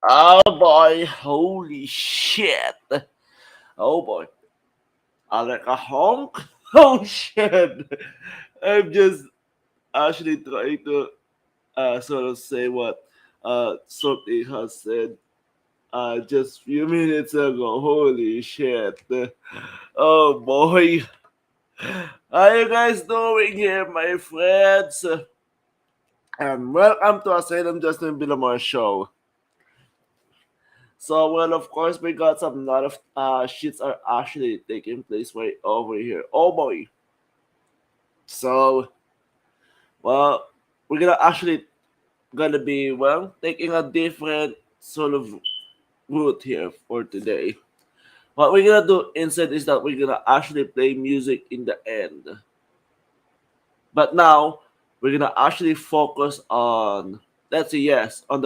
Oh boy, holy shit. Oh boy. I like a honk. Oh shit. I'm just actually trying to sort of say what something has said just few minutes ago. Holy shit. Oh boy. How you guys doing here, my friends? And welcome to Asseylum Justin Villamor show. So, well, of course, we got some lot of shits are actually taking place right over here. Oh boy. So, well, we're gonna be taking a different sort of route here for today. What we're gonna do instead is that we're gonna actually play music in the end. But now we're gonna actually focus on, let's say, yes, on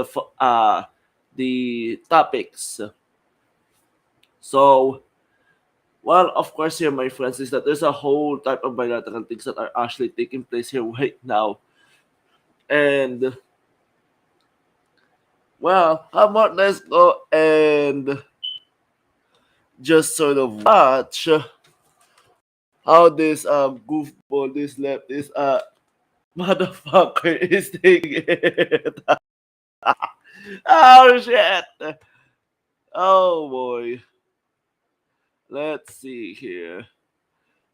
the topics. So, well, of course, here, my friends, is that there's a whole type of bilateral things that are actually taking place here right now. And, well, how about let's go and just sort of watch how this goofball, this leftist motherfucker is taking it. Oh shit! Oh boy. Let's see here.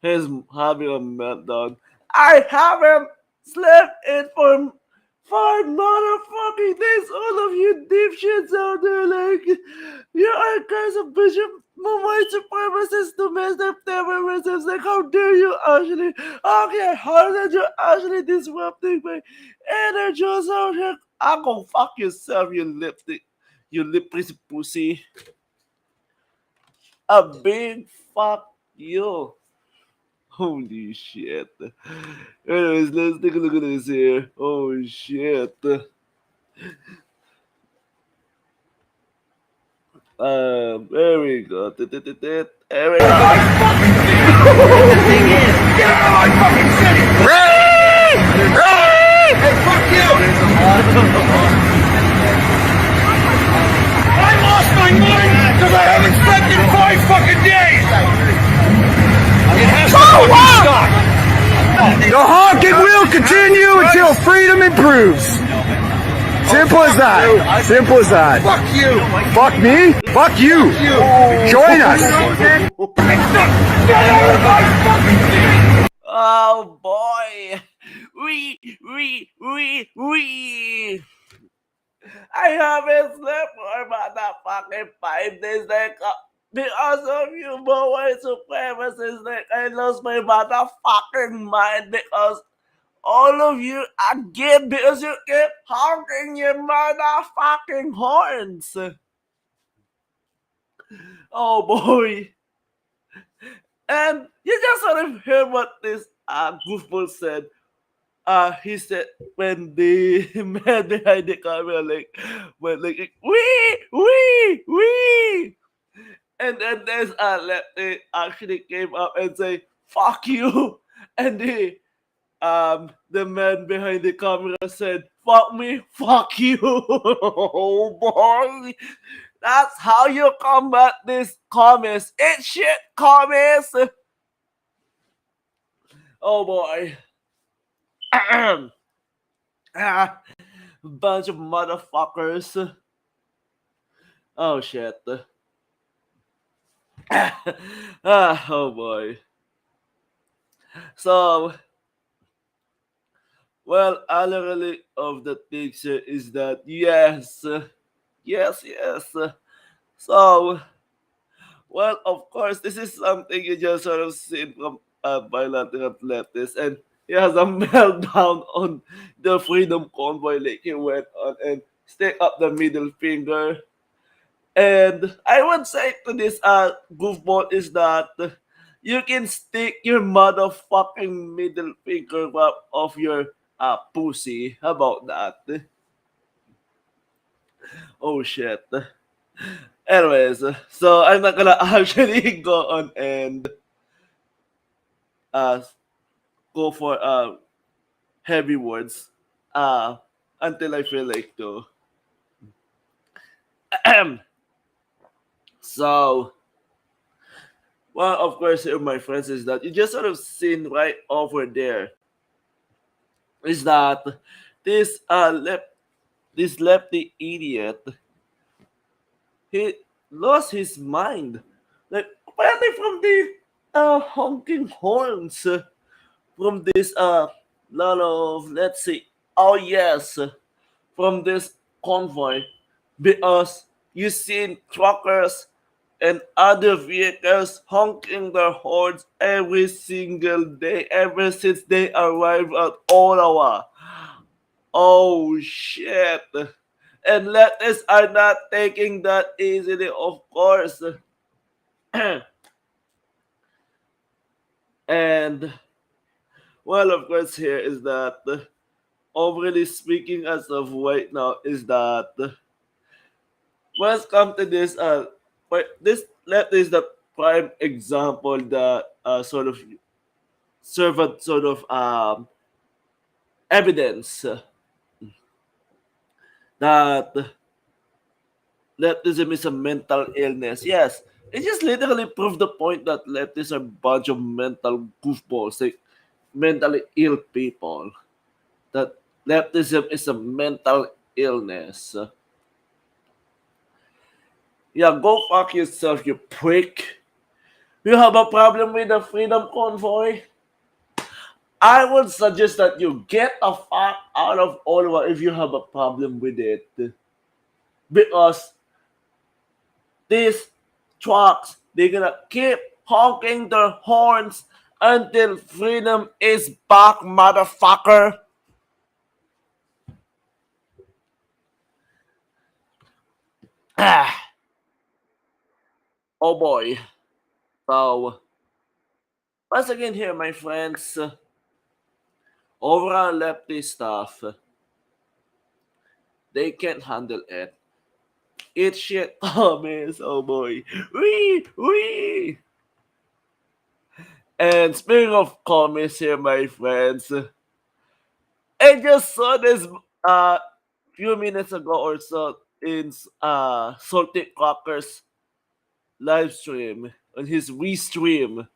He's having a meltdown. I haven't slept in for motherfucking days. All of you dipshits out there, like, you are guys of Bishop white supremacists, domestic terrorism. Like, how dare you actually? Okay, how did you actually disrupting my energy out here? I go fuck yourself, you lip pussy. A big fuck you. Holy shit. Anyways, let's take a look at this here. Oh shit. There we go. There we go. The thing is, get out of my fucking city! Hey, fuck you! I lost my mind because I haven't slept in 5 fucking days! It has to fucking stop! The honking will continue until freedom improves! Simple as that. Simple as that. Fuck you. Fuck me? Fuck you. Join us. Oh boy. We. I haven't slept for about that fucking 5 days. Like, because of you, boy, supremacists, like, I lost my motherfucking mind because all of you again because you keep honking your motherfucking horns. Oh boy. And you just sort of heard what this goofball said. He said when the man behind the camera like went like wee, and then there's a lefty actually came up and say fuck you, and the man behind the camera said fuck me, fuck you. Oh boy, that's how you combat this commies. It's shit, commies. Oh boy. Ah, bunch of motherfuckers. Oh shit. Oh boy. So, well, literally of the picture is that yes. So, well, of course, this is something you just sort of seen from bilateral leftists, and he has a meltdown on the freedom convoy, like he went on and stick up the middle finger. And I would say to this goofball is that you can stick your motherfucking middle finger up of your pussy. How about that? Oh shit. Anyways, so I'm not gonna actually go on and uh go for heavy words uh until I feel like to. So, well, of course, here, my friends, is that you just sort of seen right over there is that this this lefty idiot, he lost his mind, like apparently from the honking horns from this lot of, let's see, oh yes, from this convoy, because you seen truckers and other vehicles honking their horns every single day ever since they arrived at Ottawa. Oh shit. And leftists are not taking that easily, of course. And, well, of course, here is that, overly speaking, as of right now, is that let's come to this. This leftist is the prime example that sort of serve a sort of evidence that leftism is a mental illness. Yes, it just literally proved the point that leftists are a bunch of mental goofballs, like mentally ill people. That leftism is a mental illness. Yeah, go fuck yourself, you prick. You have a problem with the Freedom Convoy? I would suggest that you get the fuck out of Ottawa if you have a problem with it. Because these trucks, they're gonna keep honking their horns until freedom is back, motherfucker. Ah, oh boy. So, once again here, my friends, overall leftist stuff, they can't handle it. It's shit. Oh man, oh boy. Wee! Wee! And speaking of comments here, my friends, I just saw this few minutes ago or so in Salty Crocker's live stream on his restream.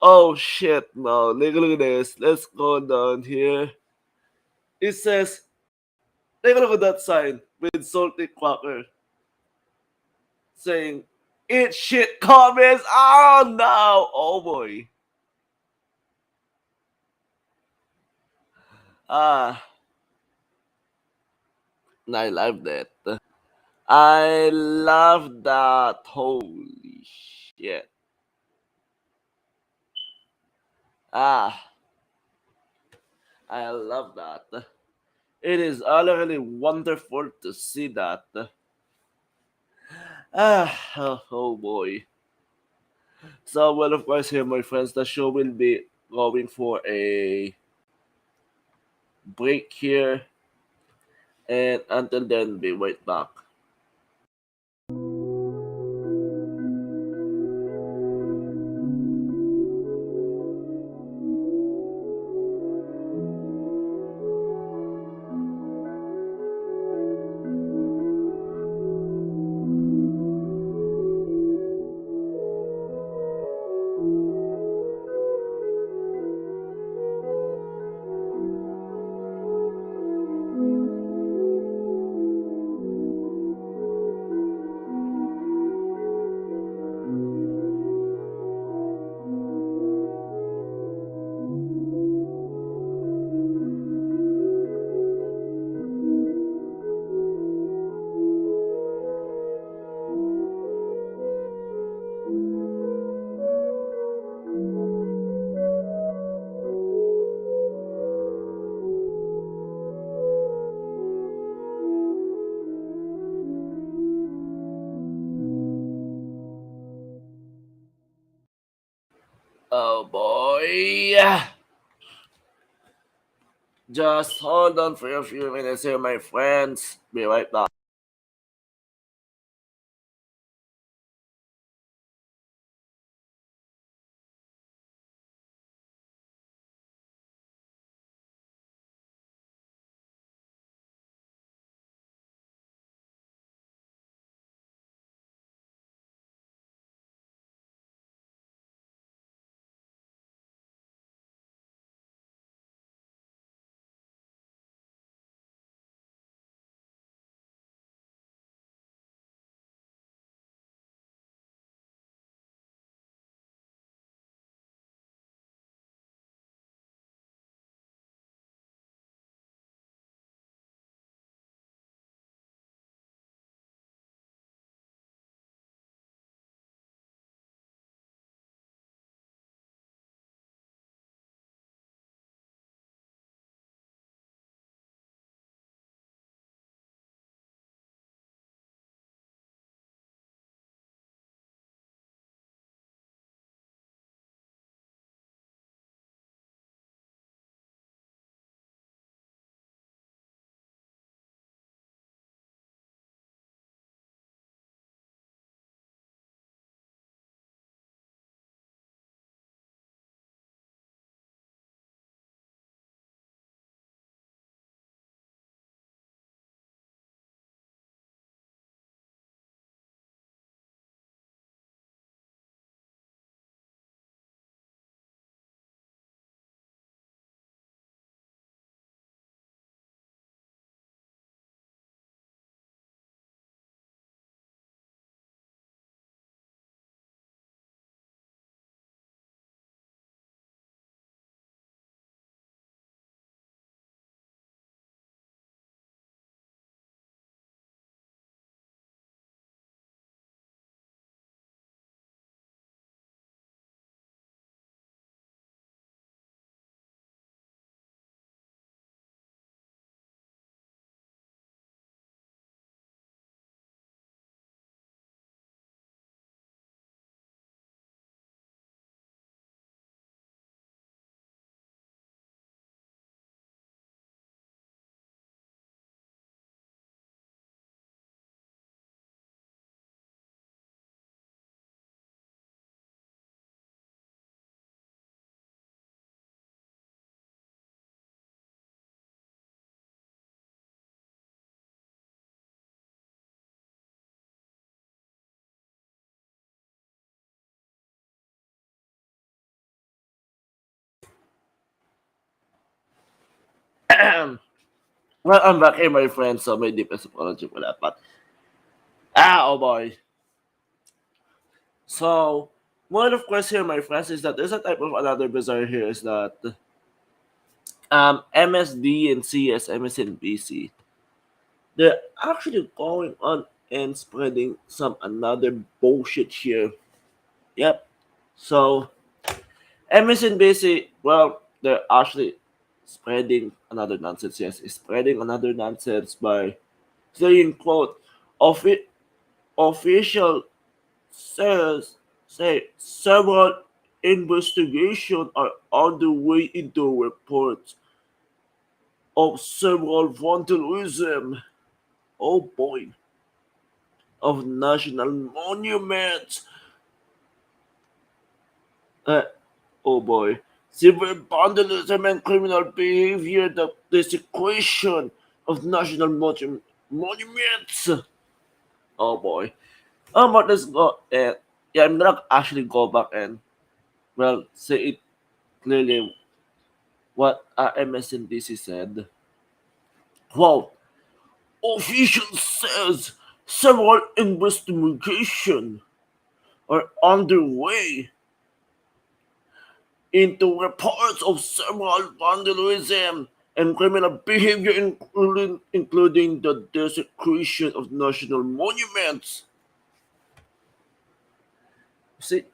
Oh shit, no. Look at this. Let's go down here. It says, take a look at that sign with Salty Crocker saying, "Eat shit comments." Oh no. Oh boy. Ah, I love that. I love that. Holy shit. Ah, I love that. It is utterly wonderful to see that. Oh boy. So, well, of course, here, my friends, the show will be going for a break here. And until then, be right back. Oh boy. Just hold on for a few minutes here, my friends. Be right back. Well, I'm back here, my friends, so may deepest apology for that. But, oh boy. So, one of course here, my friends, is that there's a type of another bizarre here is that MSD and CS, MSNBC, they're actually going on and spreading some another bullshit here. Yep. So, MSNBC, well, they're actually spreading another nonsense. Yes, is spreading another nonsense by saying, quote, official says say several investigations are underway into reports of several vandalism. Oh boy, of national monuments. Uh, oh boy, severe vandalism and criminal behavior, the desecration of national monuments. Oh boy. But let's go. Yeah, I'm gonna actually go back and well say it clearly what MSNBC said. Quote, officials says several investigations are underway into reports of several vandalism and criminal behavior, including the desecration of national monuments. See,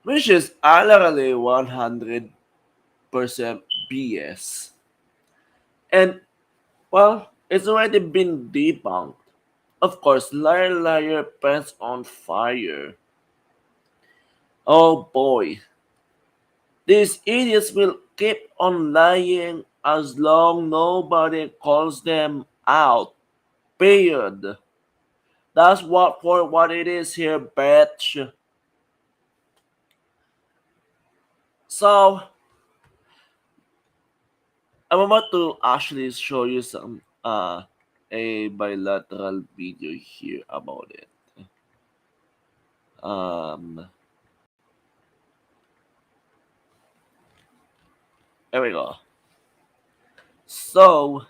which is literally 100% BS. And well, it's already been debunked. Of course, liar, liar, pants on fire. Oh boy, these idiots will keep on lying as long nobody calls them out. Period. That's what it is here, bitch. So I'm about to actually show you some a bilateral video here about it. Um There we go. So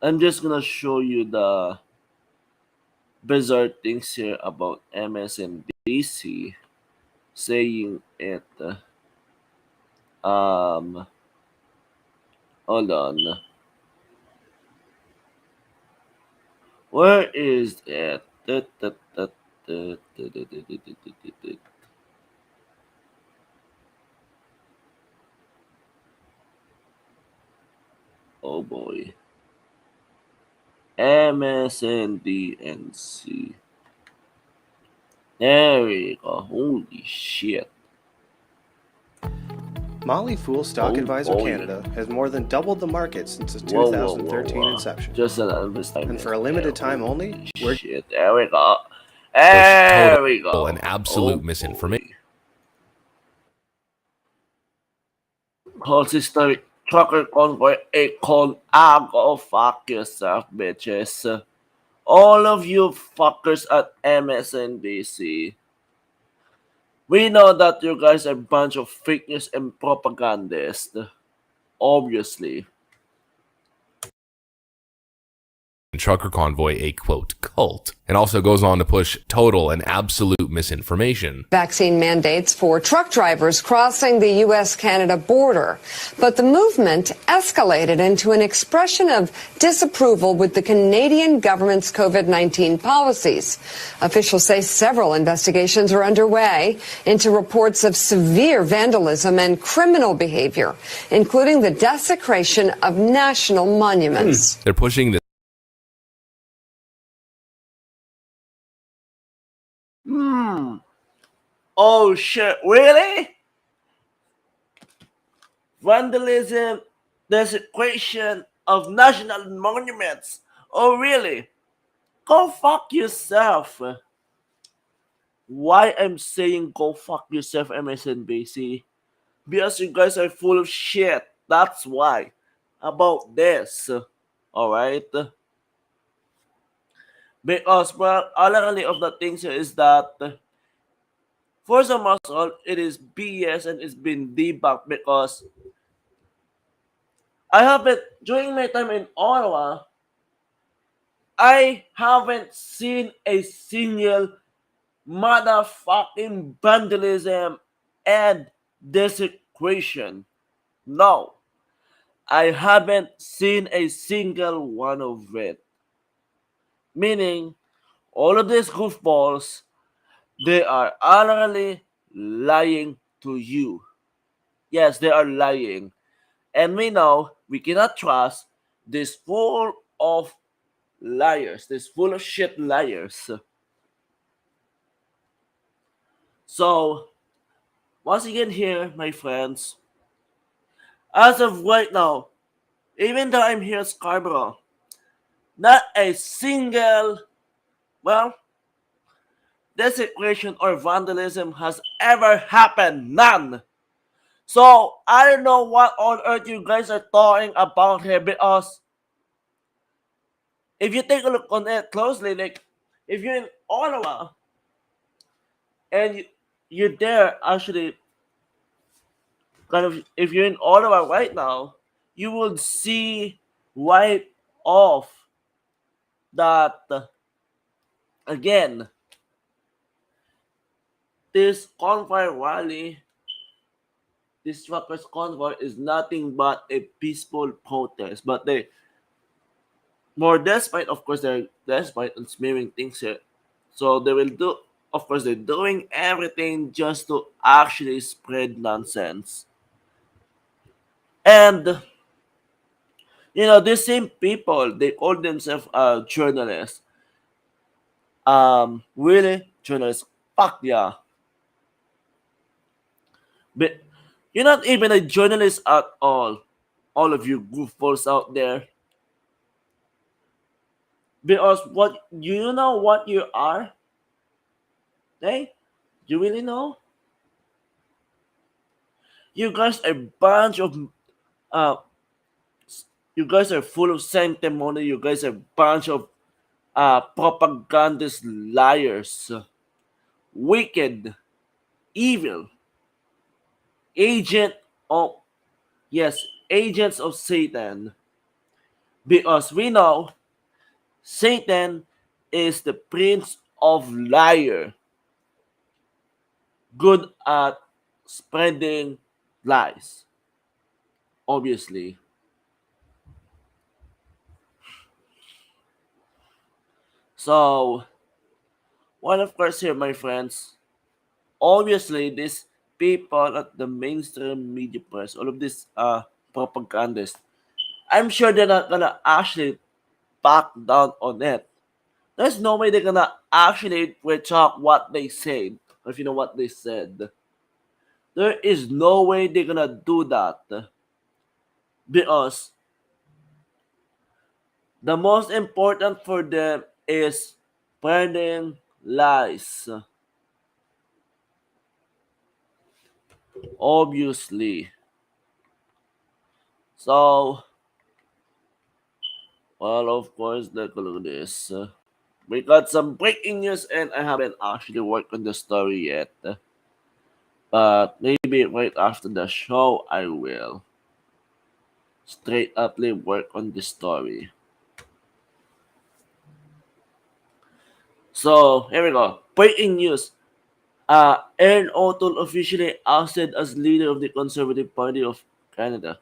I'm just gonna show you the bizarre things here about MSNBC saying it. Um, Hold on. Where is it? Oh boy. MSNDNC. There we go. Holy shit. Motley Fool Stock Oh Advisor boy. Canada has more than doubled the market since its Whoa, 2013 whoa. inception. Just an understatement. And for a limited time only, we're Shit. There we go. There we go. And absolute Oh, misinformation. Whole system trucker convoy Akon. Go fuck yourself, bitches. All of you fuckers at MSNBC. We know that you guys are a bunch of fake news and propagandists. Obviously. Trucker convoy a quote cult, and also goes on to push total and absolute misinformation. Vaccine mandates for truck drivers crossing the U.S.-Canada border. But the movement escalated into an expression of disapproval with the Canadian government's COVID-19 policies. Officials say several investigations are underway into reports of severe vandalism and criminal behavior, including the desecration of national monuments. They're pushing this. Oh shit, really? Vandalism, desecration of national monuments. Oh really? Go fuck yourself. Why I'm saying go fuck yourself, MSNBC? Because you guys are full of shit. That's why. About this. Alright? Because, well, literally of the things here is that for some us all, it is BS and it's been debunked because I haven't during my time in Ottawa. I haven't seen a single motherfucking vandalism and desecration. No, I haven't seen a single one of it. Meaning, all of these goofballs, they are utterly lying to you. Yes, they are lying. And we know we cannot trust this full of liars, this full of shit liars. So, once again here, my friends, as of right now, even though I'm here in Scarborough, not a single, well, desecration or vandalism has ever happened. None. So, I don't know what on earth you guys are talking about here because if you take a look on it closely, like, if you're in Ottawa and you're there actually, kind of, if you're in Ottawa right now, you will see right off that, again, this convoy rally, this truckers convoy is nothing but a peaceful protest. But they, more despite, of course, they're despite and smearing things here. So they will do, of course, they're doing everything just to actually spread nonsense. And, these same people, they call themselves journalists. Really? Journalists? Fuck yeah. But you're not even a journalist at all. All of you goofballs out there. Because what you know what you are? Hey? You really know? You guys are a bunch of uh you guys are full of sanctimony, you guys are a bunch of propagandist liars. Wicked, evil, agent of yes, agents of Satan. Because we know Satan is the prince of liar, good at spreading lies, obviously. So, well, of course, here, my friends, obviously, these people at the mainstream media press, all of these propagandists, I'm sure they're not gonna actually back down on it. There's no way they're gonna actually retract what they said, or if you know what they said. There is no way they're gonna do that because the most important for them is spreading lies. Obviously. So, well, of course, look at this. We got some breaking news, and I haven't actually worked on the story yet. But maybe right after the show, I will straight uply work on the story. So, here we go. Breaking news. Aaron O'Toole officially ousted as leader of the Conservative Party of Canada.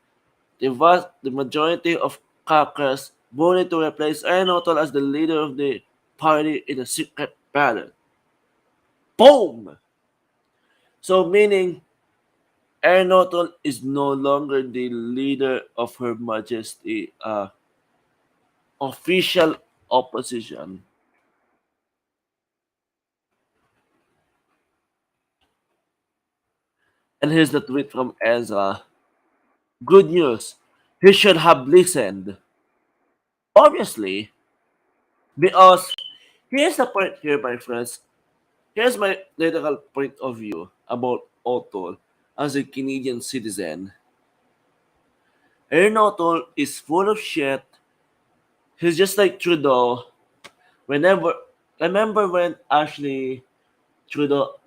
The majority of caucus voted to replace Aaron O'Toole as the leader of the party in a secret ballot. Boom! So meaning Aaron O'Toole is no longer the leader of Her Majesty official opposition. And here's the tweet from Ezra. Good news. He should have listened. Obviously, because here's the point here, my friends. Here's my literal point of view about O'Toole as a Canadian citizen. Aaron O'Toole is full of shit. He's just like Trudeau. Whenever remember when Ashley Trudeau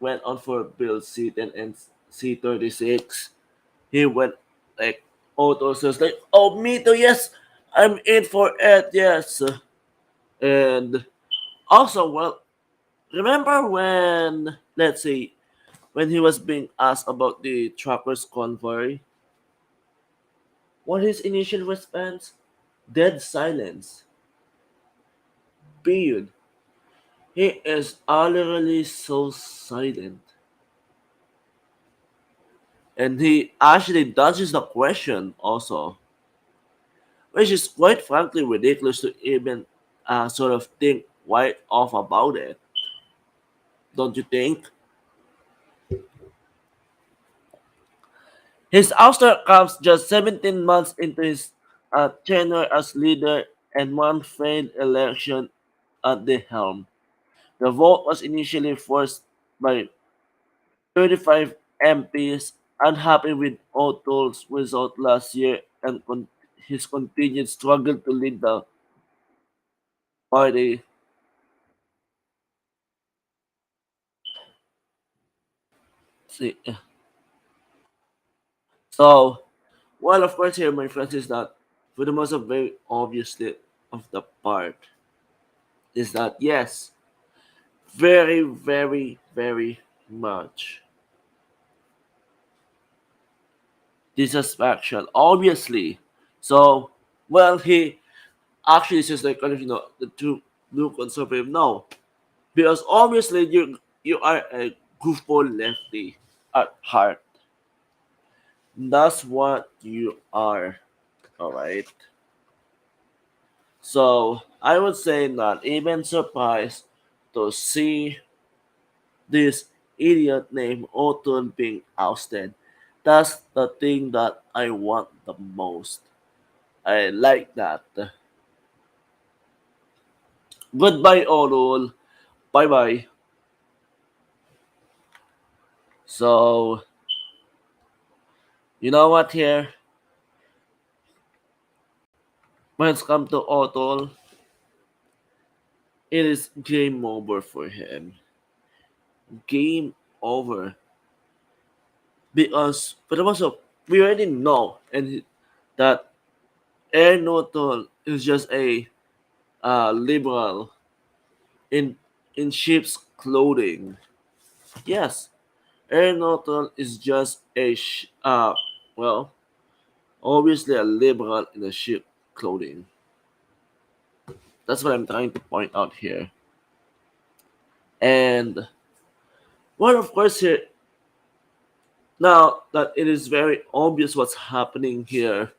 went on for Bill C10 and C36, he went like Otto says like, "Oh, me too. Yes, I'm in for it. Yes." And also, well, remember when, let's say, when he was being asked about the truckers' convoy, what his initial response? Dead silence. Period. He is utterly so silent. And he actually dodges the question also, which is quite frankly ridiculous to even sort of think right off about it. Don't you think? His ouster comes just 17 months into his tenure as leader and one failed election at the helm. The vote was initially forced by 35 MPs unhappy with O'Toole's result last year and his continued struggle to lead the party. See, so, well, of course, here, my friends, is that for the most of very obviously of the part is that yes, very, very, very much dissatisfaction, obviously. So, well, he actually says like kind of the two new conservative no, because obviously you are a goofball lefty at heart. That's what you are. All right. So I would say not even surprised to see this idiot named Otto being ousted. That's the thing that I want the most. I like that. Goodbye, Orul. Bye bye. So, you know what here? When it's come to Otto, it is game over for him. Game over. Because for the most of we already know that Air Norton is just a liberal in sheep's clothing. Yes, Air Norton is just well, obviously a liberal in a sheep clothing. That's what I'm trying to point out here. And well, of course, here now that it is very obvious what's happening here,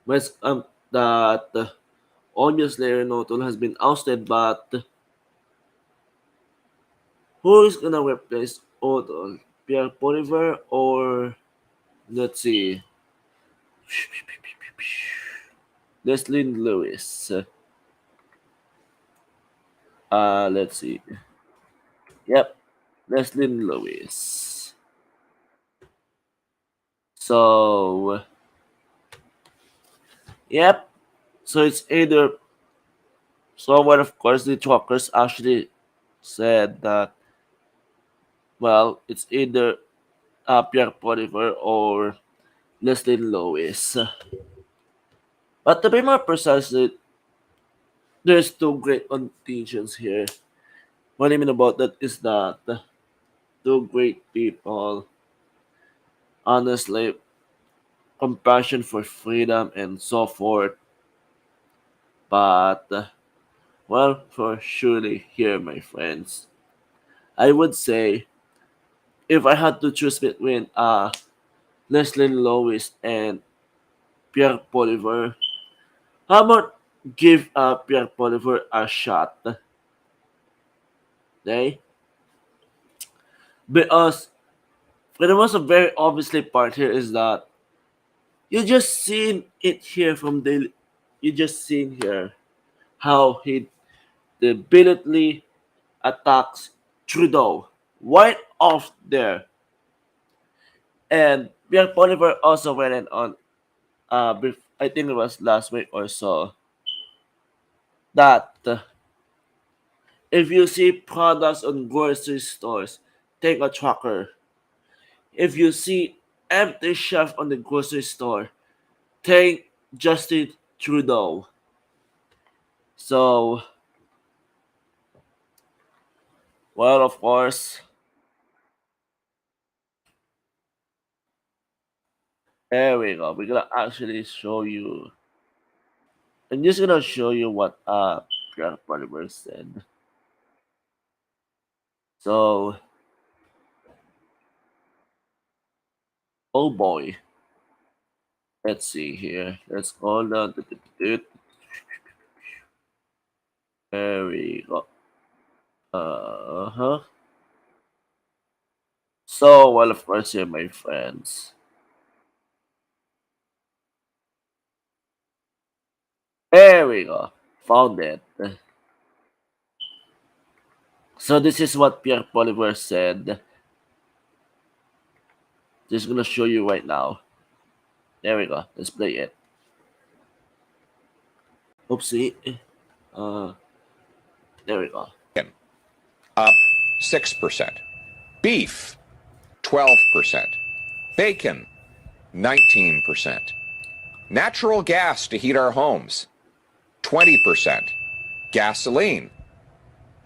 was that obviously Air Norton has been ousted, but who is gonna replace Odon? Pierre Bolivar or let's see, Leslie Lewis. Let's see. Yep, Leslie Lewis. So, yep. So it's either someone, of course, the truckers actually said that, well, it's either Pierre Bolivar or Leslie Lewis. But to be more precise, there's two great contingents here. What I mean about that is that two great people, honestly, compassion for freedom and so forth. But, well, for surely here, my friends, I would say if I had to choose between Leslie Lewis and Pierre Bolivar, how about give Pierre Bolivar a shot? Okay? Because for the most very obviously part here is that you just seen it here from the you just seen here how he deliberately attacks Trudeau right off there. And Pierre Bolivar also went in on I think it was last week or so that if you see products on grocery stores, take a tracker. If you see empty shelf on the grocery store. Thank Justin Trudeau. So, well, of course, there we go. We're gonna actually show you. I'm just gonna show you what Jack Oliver said. So, oh boy, let's see here. Let's go down. There we go. Uh-huh. So, well, of course, here, my friends. There we go. Found it. So, this is what Pierre Poliver said. Just gonna show you right now. There we go. Let's play it. Oopsie. Uh, there we go. Up 6%. Beef, 12%. Bacon, 19%. Natural gas to heat our homes, 20%. Gasoline,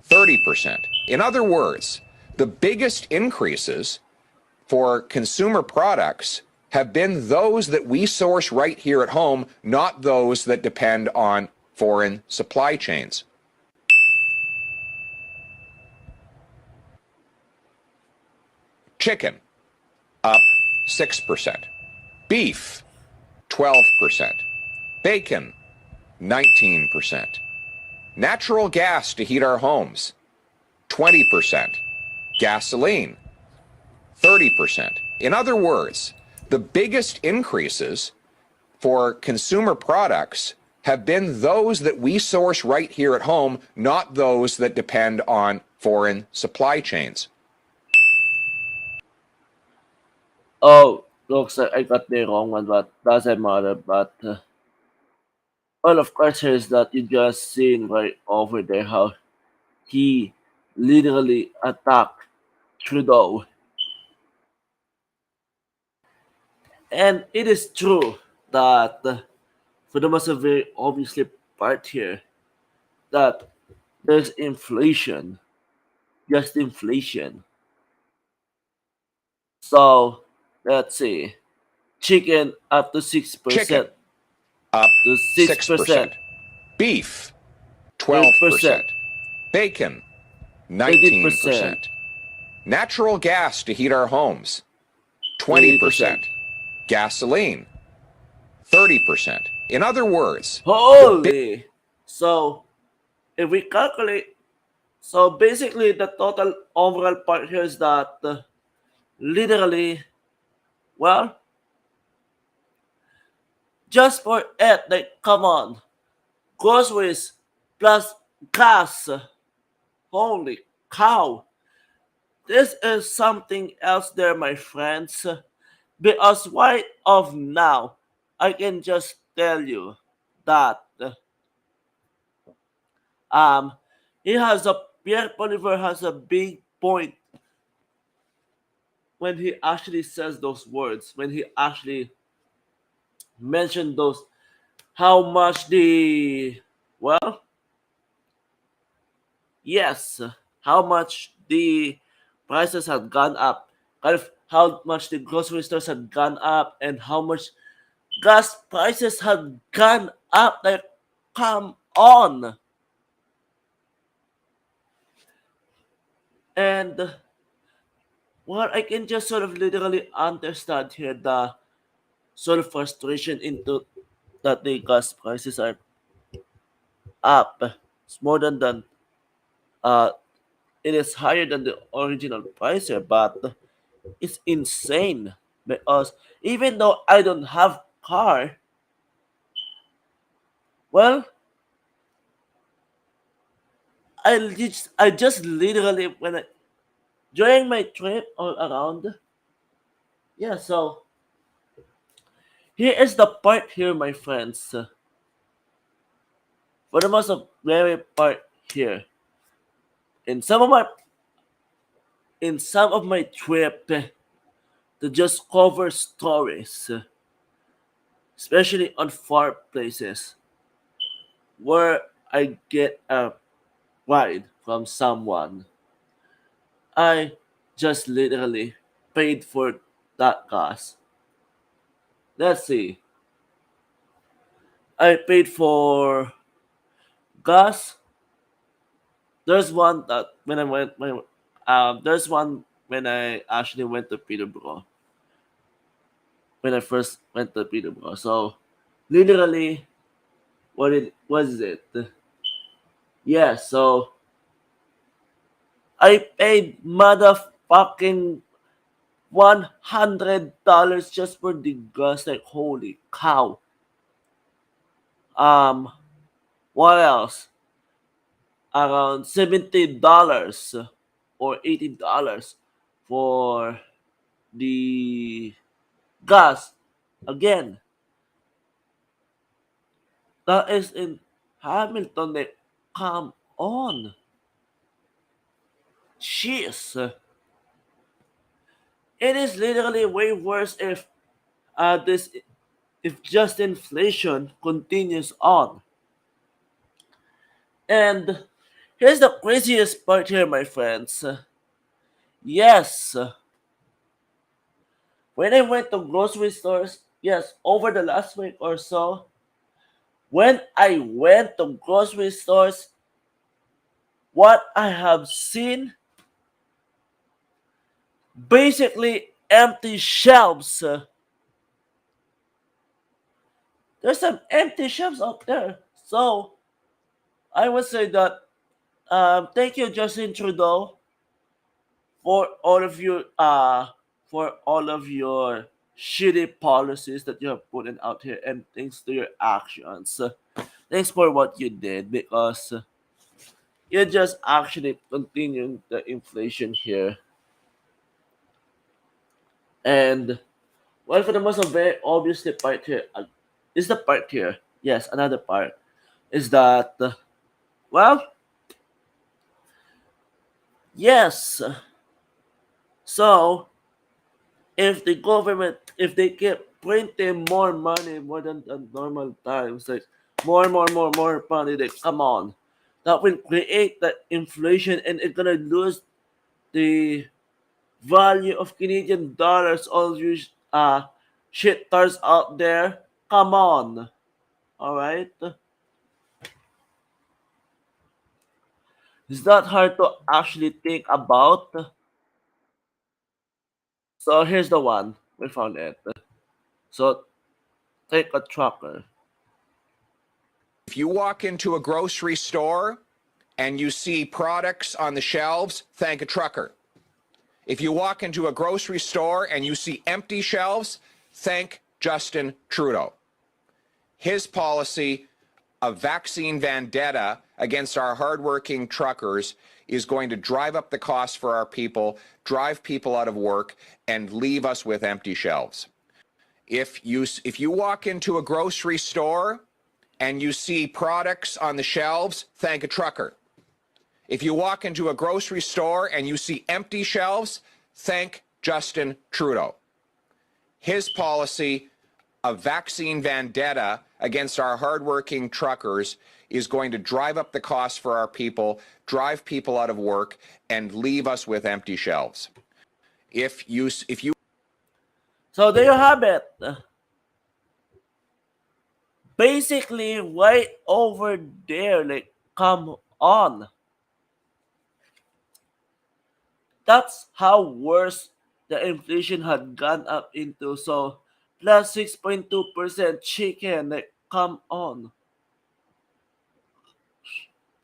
30%. In other words, the biggest increases for consumer products have been those that we source right here at home, not those that depend on foreign supply chains. Chicken, up 6%. Beef, 12%. Bacon, 19%. Natural gas to heat our homes, 20%. Gasoline, 30%. In other words, the biggest increases for consumer products have been those that we source right here at home, not those that depend on foreign supply chains. Oh, looks like I got the wrong one, but doesn't matter. But well, of course, here's that you just seen right over there how he literally attacked Trudeau, and it is true that for the most very obviously part here that there's inflation, just inflation. So let's see, chicken up to 6%, Chicken, up to 6%, 6%. Beef, 8%, 12%. Bacon, 18%, 19%. Natural gas to heat our homes, 20%. 20%. Gasoline, 30%. In other words, Holy! So if we calculate, so basically the total overall part here is that literally, well, just for it, like, come on, groceries plus gas. Holy cow! This is something else there, my friends. Because right of now, I can just tell you that um he has a Pierre Poliver has a big point when he actually says those words, when he actually mentioned those how much the well yes how much the prices had gone up, kind of how much the grocery stores had gone up, and how much gas prices had gone up. Like, come on. And well, I can just sort of literally understand here the sort of frustration into that the gas prices are up. It's more than uh it is higher than the original price here, but it's insane because even though I don't have car, well, I just literally when I during my trip all around, yeah. So here is the part here, my friends. For the most of very part here, in some of my in some of my trip, to just cover stories, especially on far places where I get a ride from someone. I just literally paid for that gas. Let's see. I paid for gas. There's one that there's one when I actually went to Peterborough. When I first went to Peterborough. So literally, what it was it? Yeah. So I paid motherfucking $100 just for the gas. Like holy cow. Um, what else? Around $70 or $80 for the gas. Again, that is in Hamilton. Like, come on. Jeez. It is literally way worse this if just inflation continues on. And here's the craziest part here, my friends. Yes, when I went to grocery stores, yes, over the last week or so, when I went to grocery stores, what I have seen basically empty shelves. There's some empty shelves out there. So I would say that thank you, Justin Trudeau, for all of your shitty policies that you have put in out here, and thanks to your actions. Thanks for what you did, because you're just actually continuing the inflation here. And well, for the most very obviously part here is the part here. Yes, another part is that well, yes. So if they keep printing more money more than the normal times, like more money, like come on, that will create the inflation, and it's gonna lose the value of Canadian dollars. All you shit stars out there, come on, all right. It's not hard to actually think about. So here's the one we found it. So take a trucker. If you walk into a grocery store and you see products on the shelves, thank a trucker. If you walk into a grocery store and you see empty shelves, thank Justin Trudeau. His policy of vaccine vendetta against our hardworking truckers is going to drive up the cost for our people, drive people out of work, and leave us with empty shelves. If you walk into a grocery store and you see products on the shelves, thank a trucker. If you walk into a grocery store and you see empty shelves, thank Justin Trudeau. His policy of vaccine vendetta against our hardworking truckers is going to drive up the cost for our people, drive people out of work, and leave us with empty shelves. If you So there you have it. Basically, right over there, like, come on. That's how worse the inflation had gone up into. So, plus 6.2% chicken, like, come on.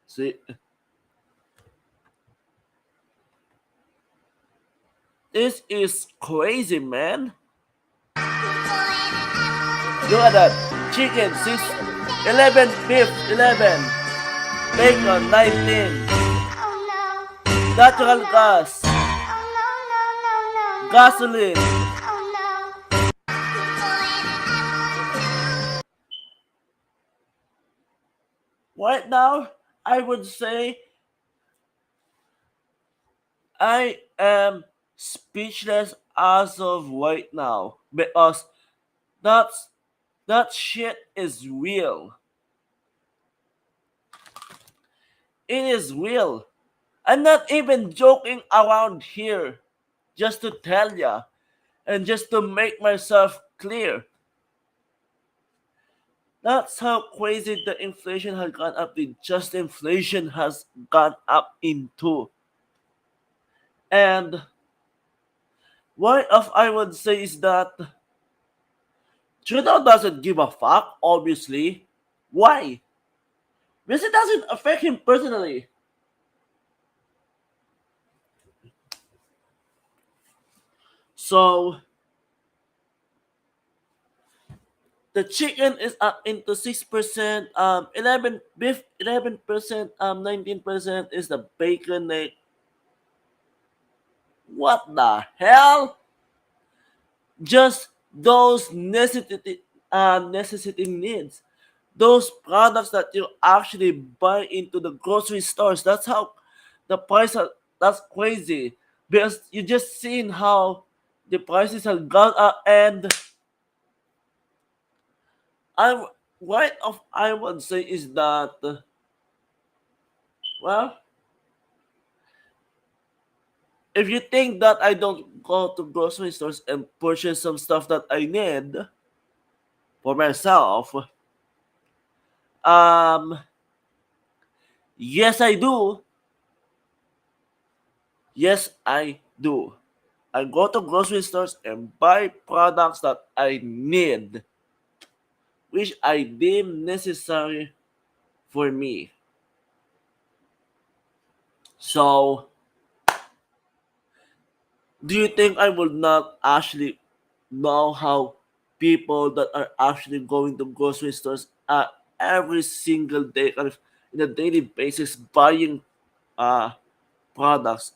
See, this is crazy, man. Look at that. Chicken, 6, 11, beef, 11, bacon, 19, natural gas, gasoline. Right now, I would say I am speechless as of right now because that's that shit is real. It is real. I'm not even joking around here. Just to tell ya, and just to make myself clear. That's how crazy the inflation has gone up. The just inflation has gone up into. And one of I would say is that Trudeau doesn't give a fuck, obviously. Why? Because it doesn't affect him personally. So the chicken is up into 6%, 11 beef 11%, 19% is the bacon. Like, what the hell? Just those necessity needs. Those products that you actually buy into the grocery stores. That's how the price are, that's crazy. Because you just seen how the prices have gone up, and I right of I would say is that well, if you think that I don't go to grocery stores and purchase some stuff that I need for myself, um yes I do. Yes I do. I go to grocery stores and buy products that I need, which I deem necessary for me. So, do you think I would not actually know how people that are actually going to grocery stores every single day, kind of in a daily basis, buying uh, products,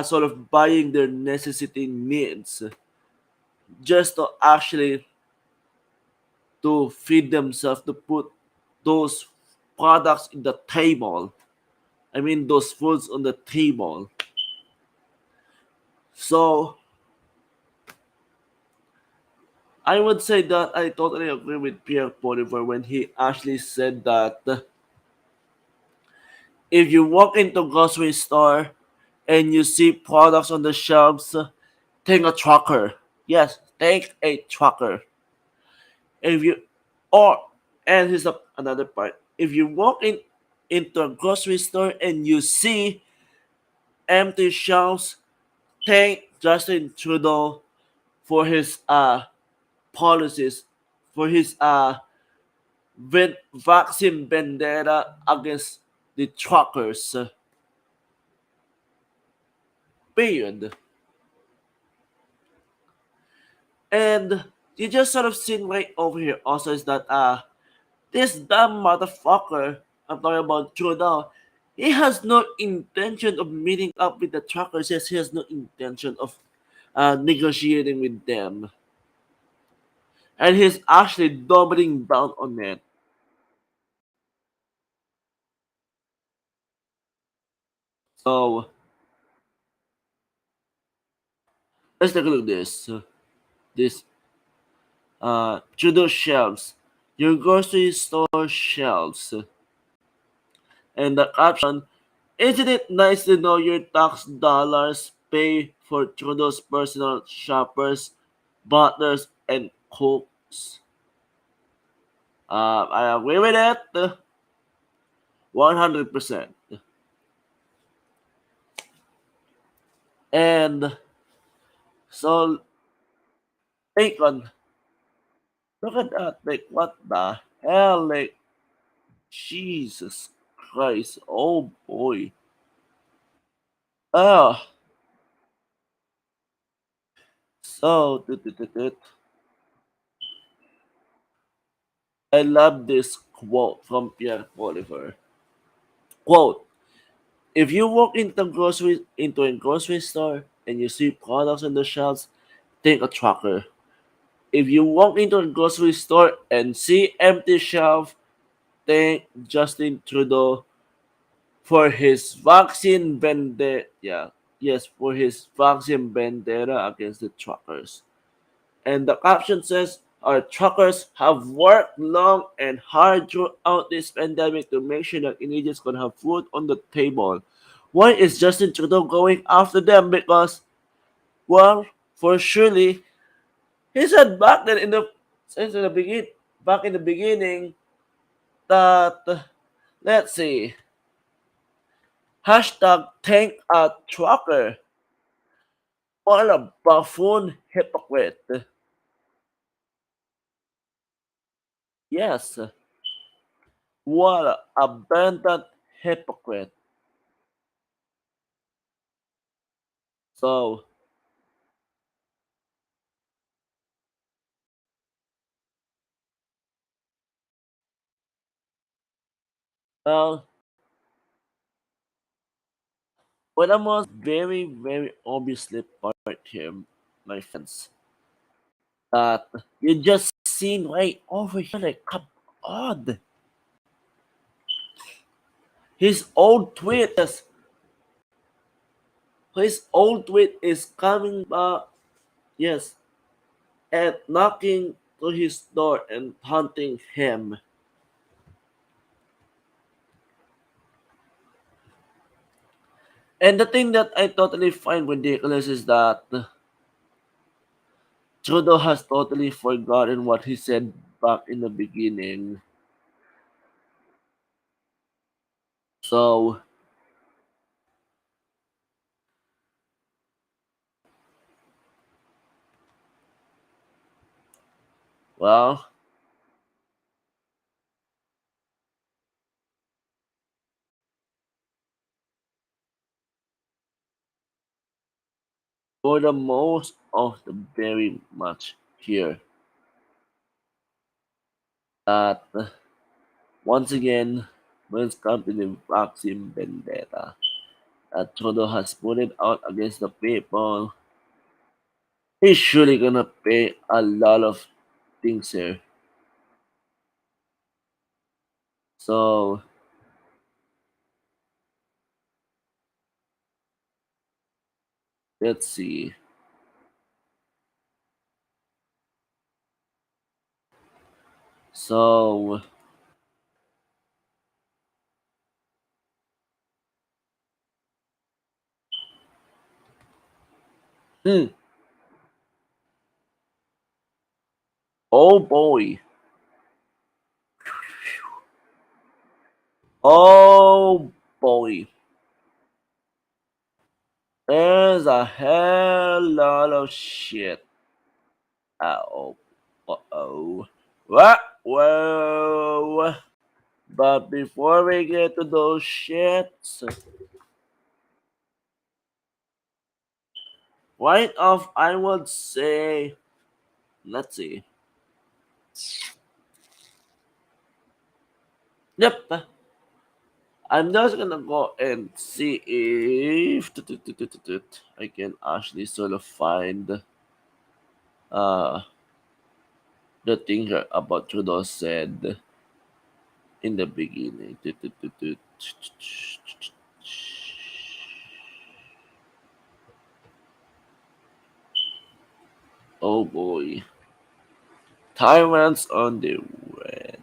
sort of buying their necessity needs, just to actually to feed themselves, to put those products in the table. I mean, those foods on the table. So, I would say that I totally agree with Pierre Bolivar when he actually said that if you walk into a grocery store and you see products on the shelves, take a trucker. Yes, take a trucker. If you or and here's another part. If you walk into a grocery store and you see empty shelves, thank Justin Trudeau for his policies, for his vaccine vendetta against the truckers. Period. And you just sort of seen right over here also is that this dumb motherfucker, I'm talking about Trudeau, he has no intention of meeting up with the truckers. Yes, he has no intention of negotiating with them. And he's actually doubling down on it. So let's take a look at this. This Trudeau shelves. Your grocery store shelves. And the caption, isn't it nice to know your tax dollars pay for Trudeau's personal shoppers, butlers, and cooks? I agree with it 100%. And so, take on, look at that. Like, what the hell? Like, Jesus Christ. Oh boy. Oh, so, I love this quote from Pierre Bolivar. Quote, if you walk into a grocery store and you see products on the shelves, take a trucker. If you walk into a grocery store and see empty shelf, thank Justin Trudeau for his vaccine vendetta. Yeah, yes, for his vaccine vendetta against the truckers. And the caption says, our truckers have worked long and hard throughout this pandemic to make sure that Canadians can have food on the table. Why is Justin Trudeau going after them? Because, well, for surely, he said back then since the begin back in the beginning that let's see, hashtag thank a trucker. What a buffoon hypocrite. Yes, what a abandoned hypocrite. So, well, what I must very, very obviously part here, my friends, that you just seen right over here, like, come on. His old tweet is his old tweet is coming back, yes, and knocking to his door and taunting him. And the thing that I totally find ridiculous is that Trudeau has totally forgotten what he said back in the beginning. So, well, for the most of the very much here, that once again, when it comes to the vaccine vendetta, that Trudeau has put it out against the people, he's surely gonna pay a lot of things here. So, let's see. So, hmm, oh boy. Oh boy. There's a hell lot of shit. Oh, uh-oh. What? Whoa. But before we get to those shits, right off, I would say, let's see. Yep. I'm just gonna go and see if I can actually sort of find uh the thing here about Trudeau said in the beginning. Oh boy. Tyrants on the red.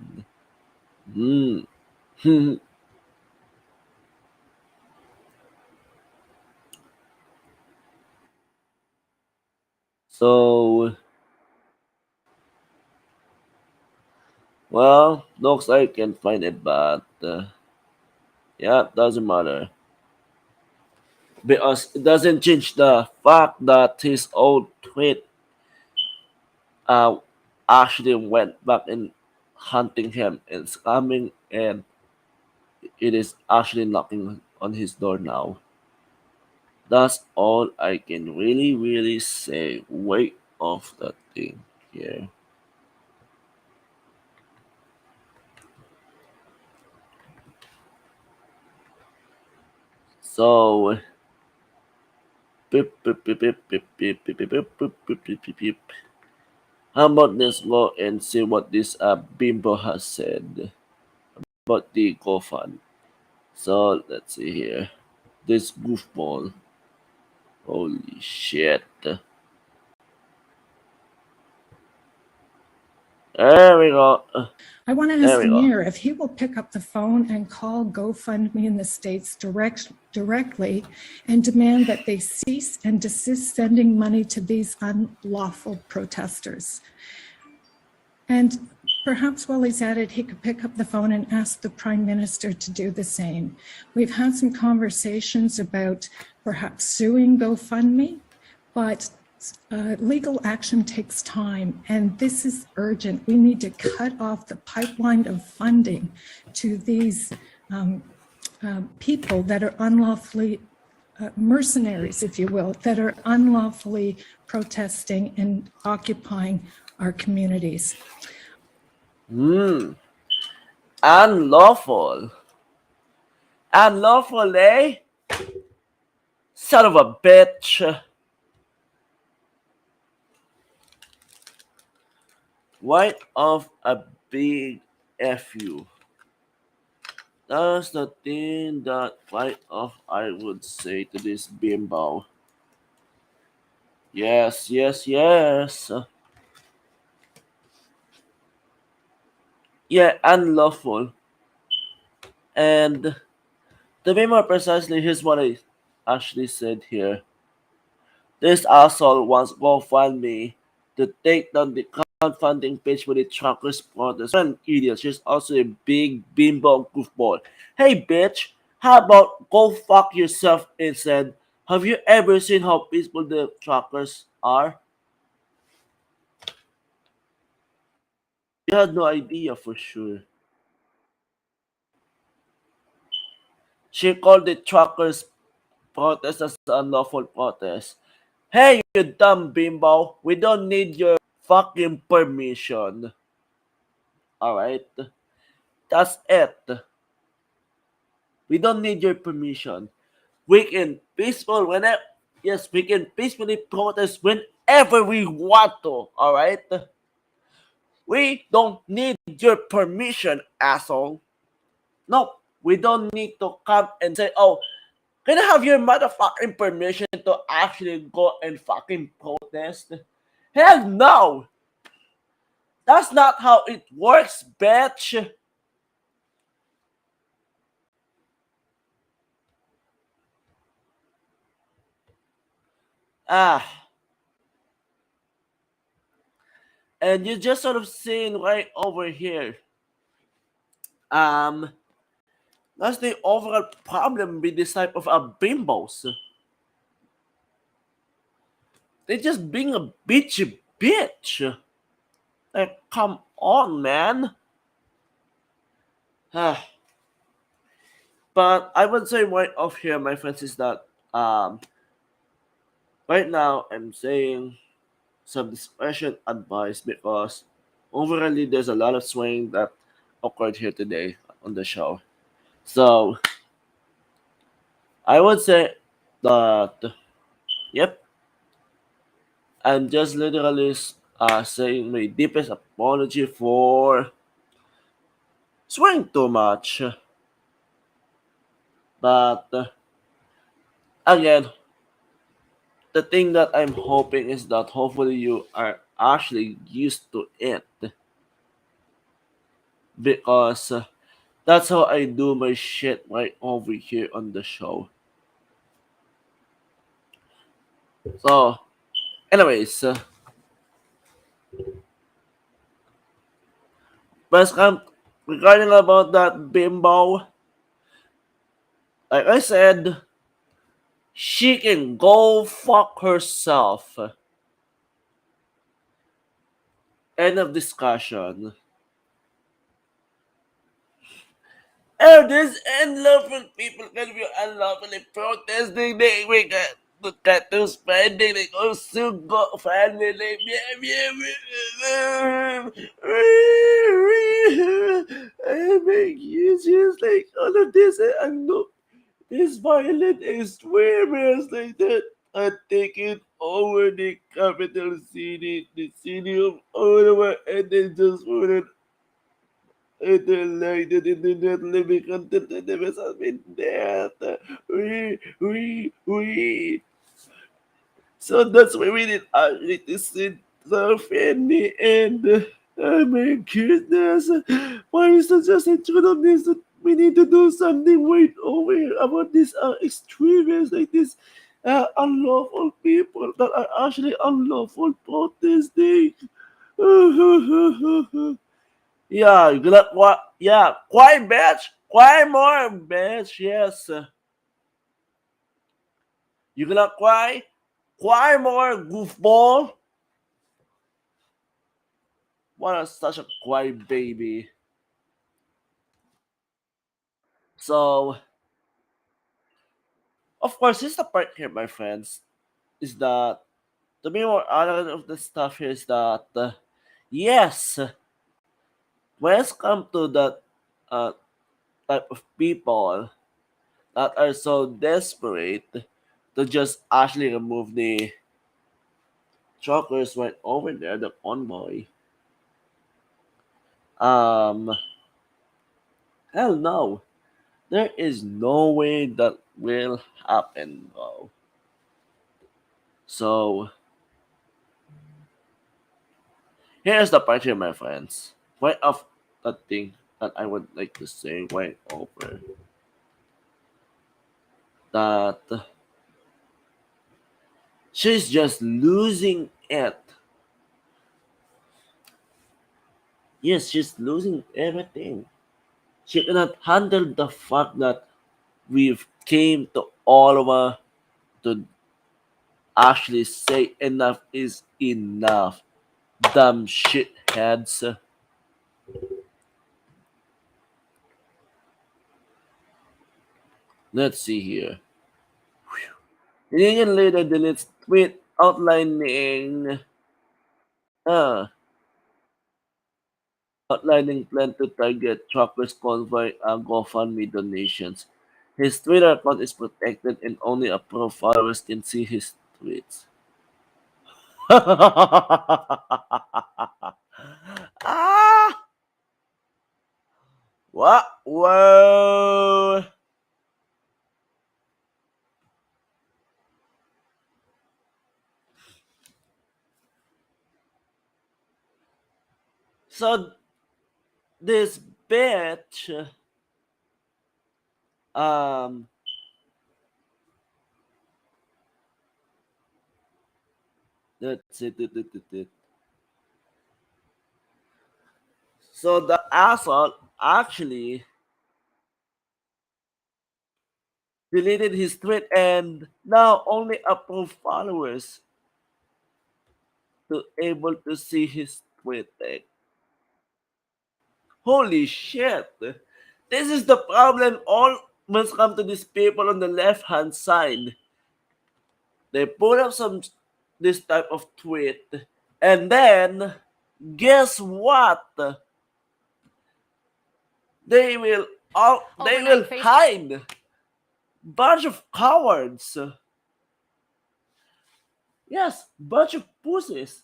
Hmm. So, well, looks like I can find it, but yeah, doesn't matter. Because it doesn't change the fact that his old tweet uh, actually went back and hunting him and scamming, and it is actually knocking on his door now. That's all I can really, really say. Wait off that thing here. So, beep, beep, beep, beep, beep, beep, beep, beep, beep, beep, beep, beep, beep, beep. How about let's go and see what this Bimbo has said about the GoFund. So let's see here. This goofball. Holy shit. There we go. I want to There ask we the go. mayor if he will pick up the phone and call GoFundMe in the States directly and demand that they cease and desist sending money to these unlawful protesters. And perhaps while he's at it, he could pick up the phone and ask the Prime Minister to do the same. We've had some conversations about perhaps suing GoFundMe, but legal action takes time, and this is urgent. We need to cut off the pipeline of funding to these people that are unlawfully mercenaries, if you will, that are unlawfully protesting and occupying our communities. Unlawful. Unlawful, eh? Son of a bitch. Right off a big FU. That's the thing that right off I would say to this bimbo. Yes, yes, yes. Yeah, unlawful. And to be more precisely, here's what I actually said here. This asshole wants GoFundMe to take down the crowdfunding page for the truckers protest. You're an idiot. She's also a big bimbo goofball. Hey bitch, how about go fuck yourself instead? Have you ever seen how peaceful the truckers are? You had no idea for sure. She called the truckers protest as an unlawful protest. Hey, you dumb bimbo. We don't need your fucking permission. Alright? That's it. We don't need your permission. We can peaceful whenever yes, we can peacefully protest whenever we want to. Alright? We don't need your permission, asshole. No, we don't need to come and say, oh, can I have your motherfucking permission to actually go and fucking protest? Hell no! That's not how it works, bitch! Ah. And you just sort of seeing right over here. Um, that's the overall problem with this type of bimbos. They're just being a bitchy bitch. Like, come on, man. Ah. But I would say right off here, my friends, is that right now I'm saying some discretion advice because overall there's a lot of swing that occurred here today on the show. So I would say that yep, I'm just literally saying my deepest apology for swing too much. But again, the thing that I'm hoping is that hopefully you are actually used to it because that's how I do my shit right over here on the show. So, anyways, but regarding about that bimbo, like I said, she can go fuck herself. End of discussion. And this unlawful people can be unlawfully protesting. We got the tattoo spending. They go sue go family. Like, I make you just like all of this. I'm not this violent extremists like that are taking over the capital city, the city of Ottawa, and they just want to like the internet living content and never has been death. We. So that's why we need to sit family and oh my goodness, why is it just on this? We need to do something right over here about these extremists like this unlawful people that are actually unlawful protesting. Yeah, you gonna what? Yeah, quiet, bitch. Quiet more, bitch. Yes, you gonna cry? Cry more, goofball. What a such a quiet baby. So, of course, this is the part here, my friends, is that to be more honest of the stuff here is that yes, when it's come to that uh, type of people that are so desperate to just actually remove the truckers right over there, the convoy. Um, hell no. There is no way that will happen, bro. So, here's the part here, my friends. Right off the thing that I would like to say right over that she's just losing it. Yes, she's losing everything. She cannot handle the fact that we've came to Ottawa to actually say enough is enough. Dumb shitheads. Let's see here. Canadian leader deletes tweet uh, outlining plan to target truckers convoy and GoFundMe donations. His Twitter account is protected and only approved followers can see his tweets. Ah! What? Whoa! So this bitch, um, let's see. So the asshole actually deleted his tweet and now only approved followers to able to see his tweet. Like, holy shit! This is the problem. All must come to these people on the left hand side. They put up some this type of tweet, and then guess what? They will they will hide. Bunch of cowards. Yes, bunch of pussies.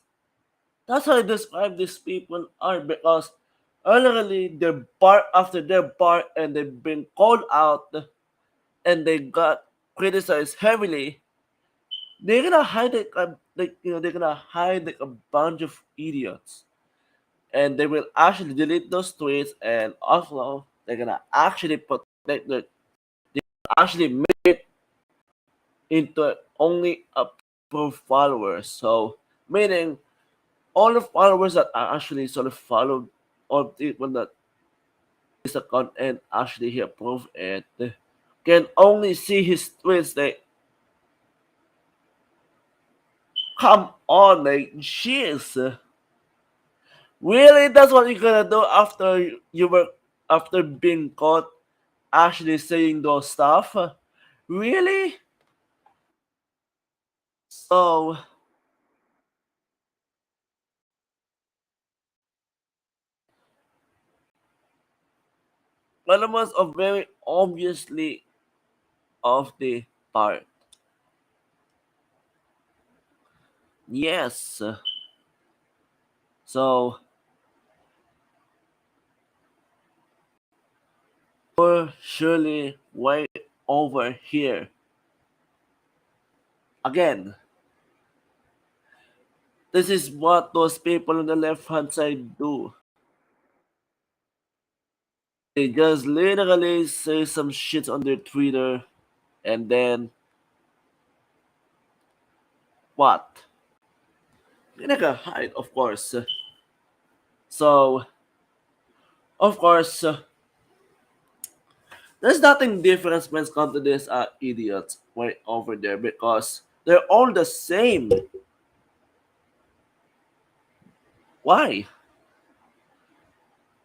That's how I describe these people are because early they're bar after their bar and they've been called out and they got criticized heavily. They're gonna hide they're gonna hide like a bunch of idiots and they will actually delete those tweets and also they're gonna actually protect the actually make it into only approved followers. So meaning all the followers that are actually sort of followed or people that is account and actually he approved it can only see his tweets like come on like jeez. Really that's what you're gonna do after you were after being caught actually saying those stuff? Really? So elements of very obviously of the part. Yes. So we're surely way over here. Again, This is what those people on the left hand side do. They just literally say some shit on their Twitter and then what? You're not gonna hide, of course. So, of course, there's nothing different when it comes to these idiots right over there because they're all the same. Why?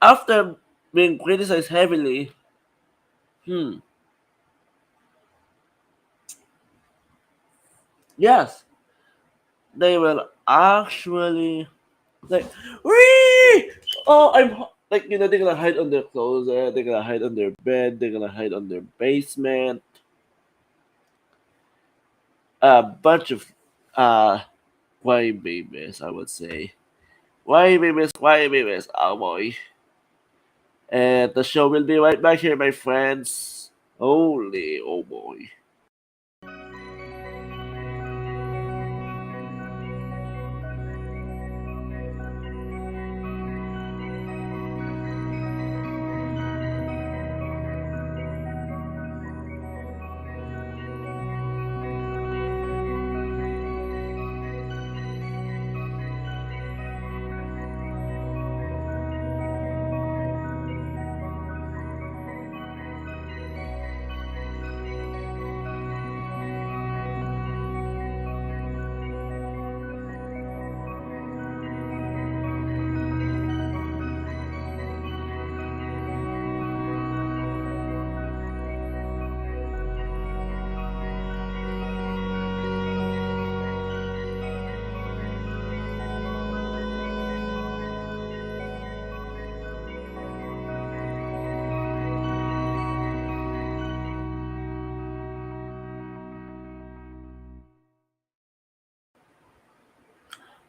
After being criticized heavily, hmm, yes, they will actually like, wee! Oh, I'm like, they're gonna hide on their closet, they're gonna hide on their bed, they're gonna hide on their basement. A bunch of uh why babies, I would say. Why babies, oh boy. And the show will be right back here, my friends. Holy, oh boy.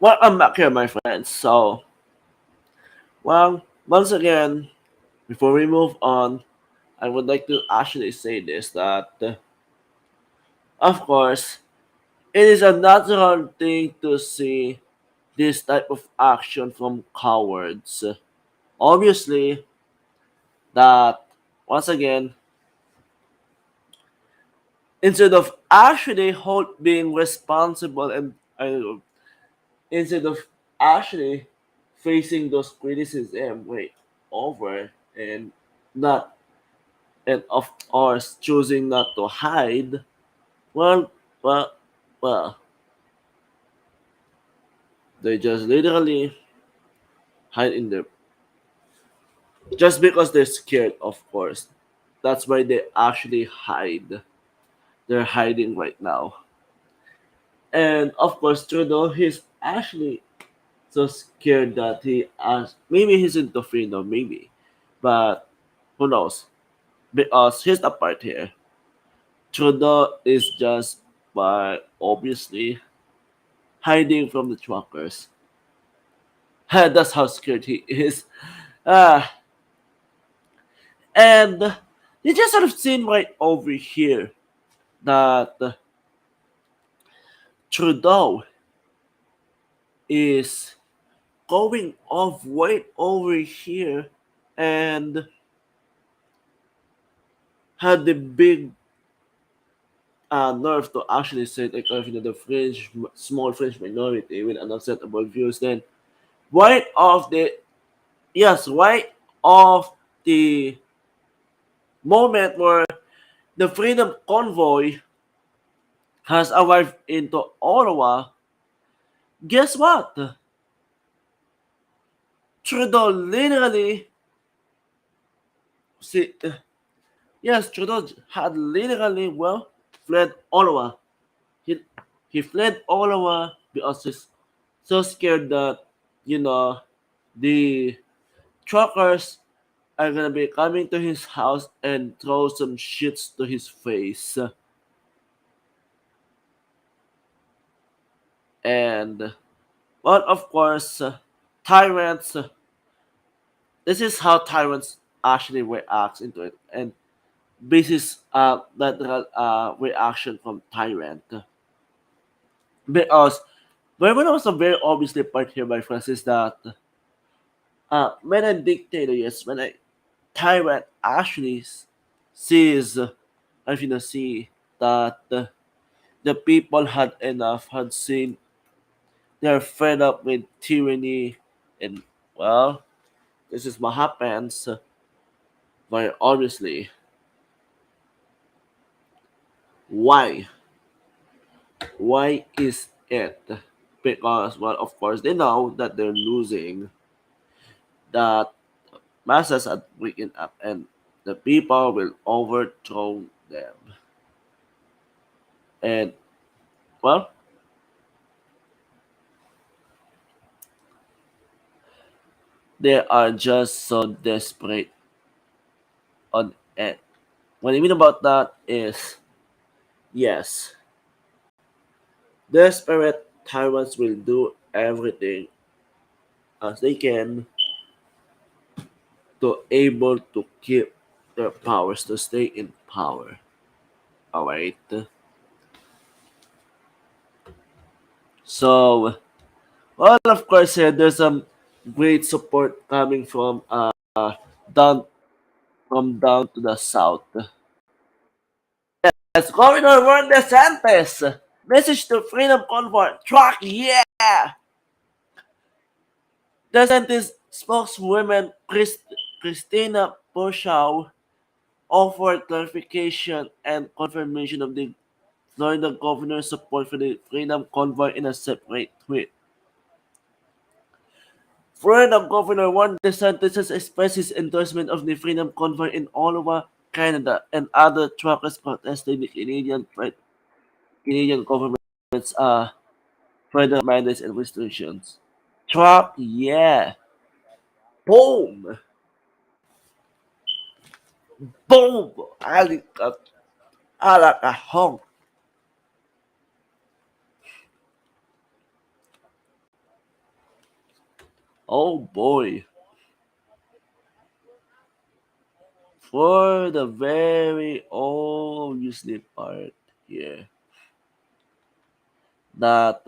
Welcome back here, my friends. So, well, once again, before we move on, I would like to actually say this that, of course, it is a natural thing to see this type of action from cowards. Obviously, that once again, instead of actually being responsible and instead of actually facing those criticism way over and not and of course choosing not to hide, well, well, well, they just literally hide in their just because they're scared, of course. That's why they actually hide. They're hiding right now. And of course, Trudeau, he's actually so scared that he asked. Maybe he's into freedom, maybe. But who knows? Because here's the part here. Trudeau is just by obviously hiding from the truckers. That's how scared he is. Ah, and you just sort of seen right over here that Trudeau is going off right over here and had the big nerve to actually say like the French small French minority with unacceptable views. Then right off the right off the moment where the Freedom Convoy has arrived into Ottawa, guess what? Trudeau literally see, yes, Trudeau had literally fled Ottawa. He he fled Ottawa because he's so scared that you know the truckers are gonna be coming to his house and throw some shits to his face. And well, of course, tyrants. This is how tyrants actually react into it, and this is that reaction from tyrant because But what was a very obviously part here, my friends, is that when a dictator, yes, when a tyrant actually sees, if you know, see that the people had enough, had seen, they're fed up with tyranny, and well, this is what happens. Very obviously, why? Why is it? Because, well, of course, they know that they're losing, that masses are waking up, and the people will overthrow them. And, well, they are just so desperate on it. What I mean about that is, yes, desperate tyrants will do everything as they can to able to keep their powers, to stay in power. Alright? So, well, of course, there's some great support coming from down down to the south. Yes, Governor Ron DeSantis. Message to Freedom Convoy. Truck, yeah! DeSantis spokeswoman Christina Pushaw offered clarification and confirmation of the Florida governor's support for the Freedom Convoy in a separate tweet. Florida Governor Ron DeSantis has expressed his endorsement of the Freedom Convoy in Ottawa, Canada, and other truckers protesting the Canadian government's further mandates and restrictions. Truck, yeah. Boom! Boom! Alakahong. Oh boy. For the very obviously part here that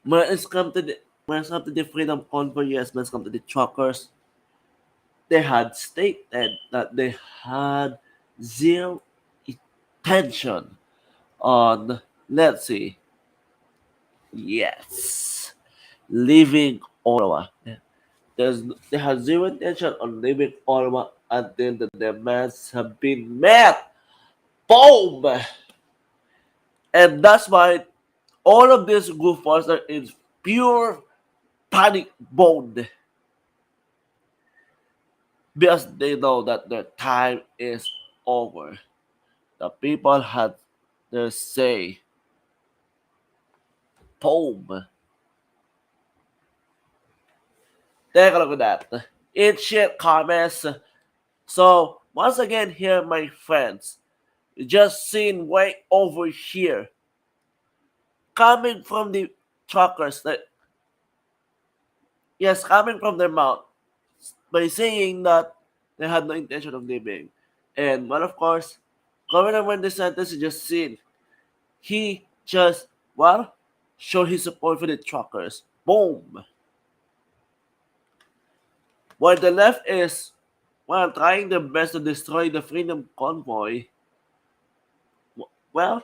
when it's come to the Freedom Convoy, yes, when it's come to the truckers, they had stated that they had zero intention on, let's see, yes, leaving Ottawa. They have zero intention on leaving Ottawa until the demands have been met. Boom! And that's why all of these goofballs are in pure panic mode because they know that their time is over. The people had their say. Boom! Take a look at that. It's shit comments. So once again here, my friends, just seen way over here coming from the truckers that, yes, coming from their mouth by saying that they had no intention of leaving. And well, of course, Governor Ron DeSantis just seen, he just, well, showed his support for the truckers. Boom! While the left is, well, trying their best to destroy the Freedom Convoy, well,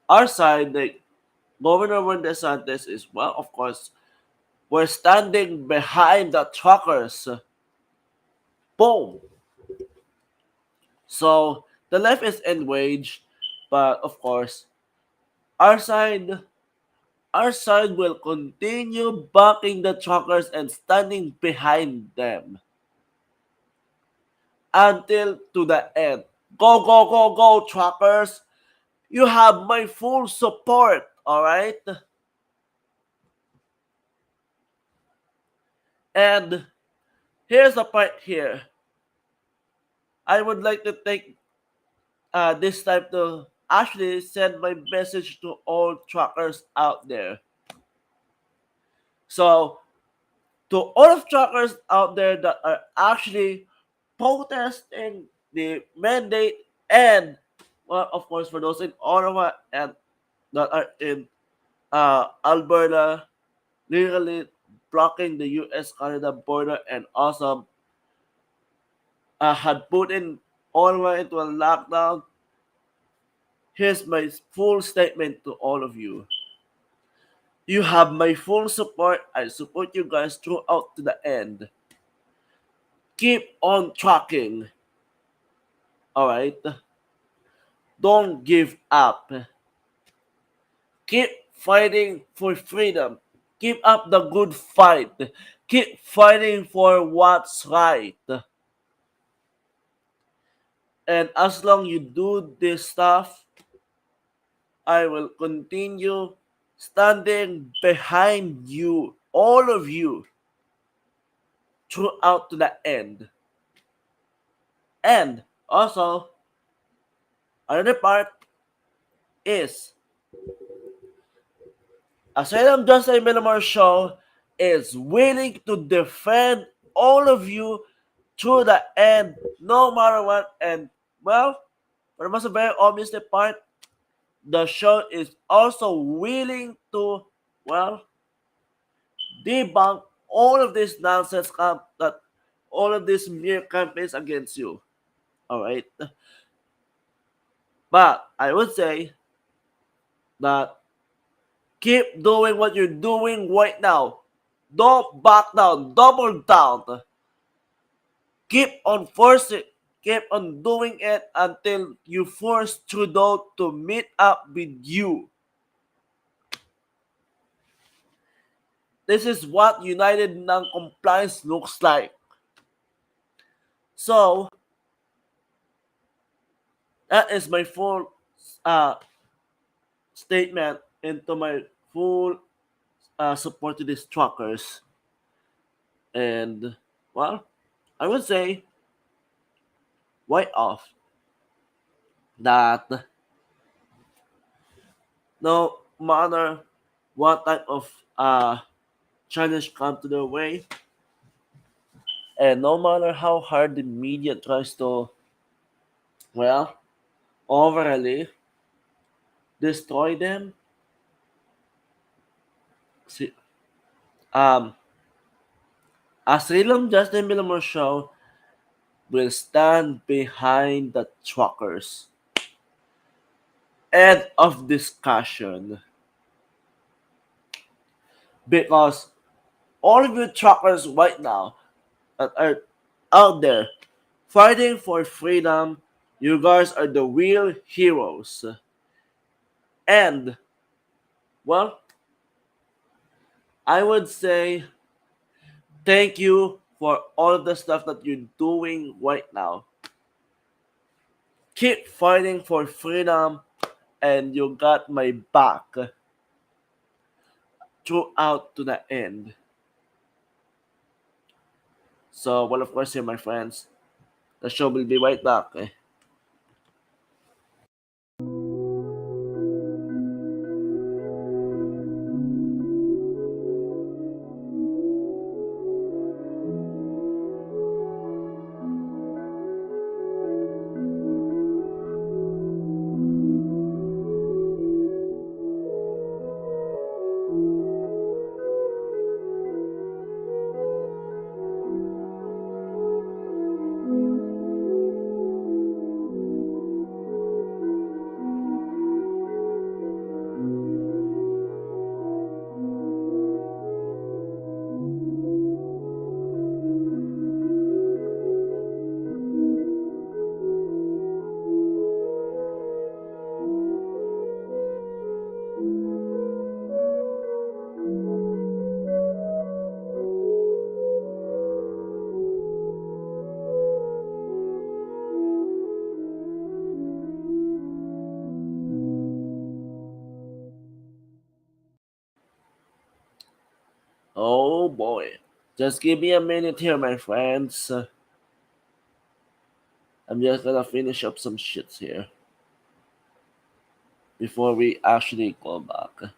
our side, the Governor Ron DeSantis is, well, of course, we're standing behind the truckers. Boom! So the left is enraged, but of course, our side, our side will continue backing the truckers and standing behind them until to the end. Go, go, go, go, truckers! You have my full support, alright? And here's the part here. I would like to take this time to actually send my message to all truckers out there. So, to all of truckers out there that are actually protesting the mandate, and, well, of course, for those in Ottawa and that are in Alberta, literally blocking the U.S.-Canada border, and also had put in all the way into a lockdown. Here's my full statement to all of you. You have my full support. I support you guys throughout to the end. Keep on trucking. Alright? Don't give up. Keep fighting for freedom. Keep up the good fight. Keep fighting for what's right. And as long you do this stuff, I will continue standing behind you, all of you, throughout to the end. And also, another part is Asseylum Just a Villamor show is willing to defend all of you through the end, no matter what. And well, for the most very obvious part, the show is also willing to, well, debunk all of this nonsense that all of these mere campaigns against you. Alright? But I would say that keep doing what you're doing right now. Don't back down. Double down. Keep on forcing. Keep on doing it until you force Trudeau to meet up with you. This is what united non-compliance looks like. So, that is my full statement into my full support to these truckers. And, well, I would say, right off, that no matter what type of challenge come to their way, and no matter how hard the media tries to, well, overly destroy them, see, um, Asylum Justin Villamor show will stand behind the truckers. End of discussion. Because all of you truckers right now that are out there fighting for freedom, you guys are the real heroes. And, well, I would say thank you for all of the stuff that you're doing right now. Keep fighting for freedom, and you got my back throughout to the end. So, well, of course, here, my friends, the show will be right back. Oh boy. Just give me a minute here, my friends. I'm just gonna finish up some shits here before we actually go back.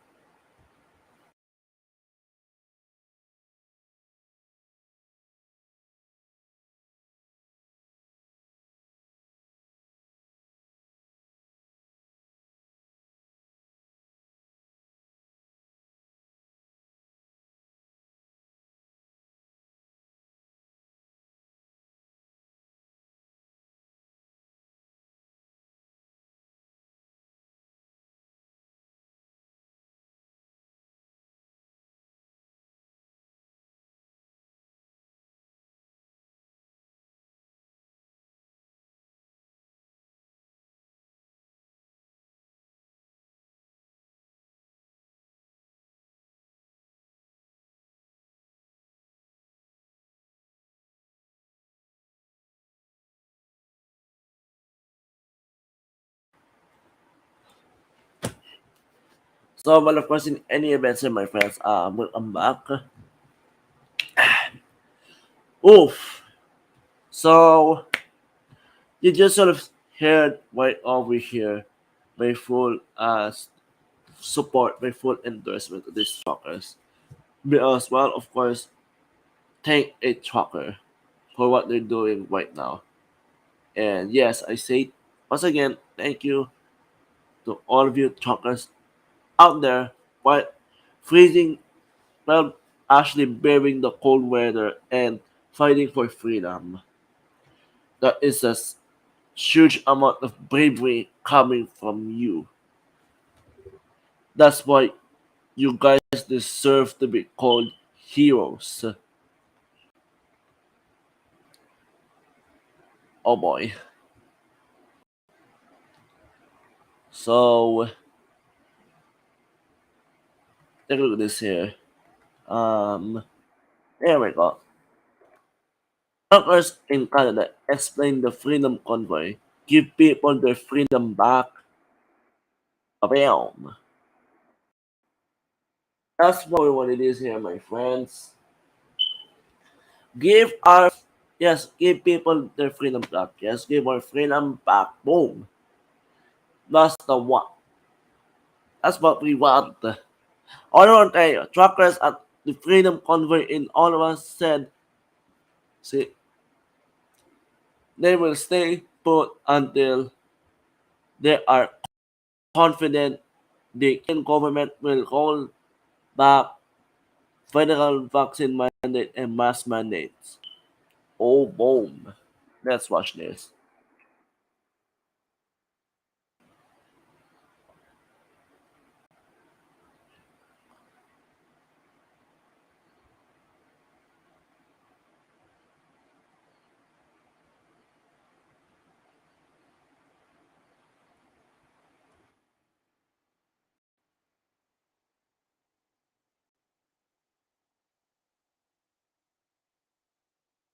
So, well, of course, in any event, here, my friends, I'm back. Oof. So, you just sort of heard right over here my full support, my full endorsement of these truckers. Because, well, of course, thank a trucker for what they're doing right now. And yes, I say once again, thank you to all of you truckers out there for freezing, well, actually bearing the cold weather and fighting for freedom. That is a huge amount of bravery coming from you. That's why you guys deserve to be called heroes. Oh boy. So, take a look at this here. Um, there we go. Truckers in Canada explain the Freedom Convoy, give people their freedom back. Bam. That's what it is here, my friends. Give our yes, give people their freedom back. Yes, give our freedom back. Boom. That's the what. That's what we want. All around there, truckers at the Freedom Convoy in Ottawa said, see, they will stay put until they are confident the Canadian government will roll back federal vaccine mandate and mask mandates. Oh, boom. Let's watch this.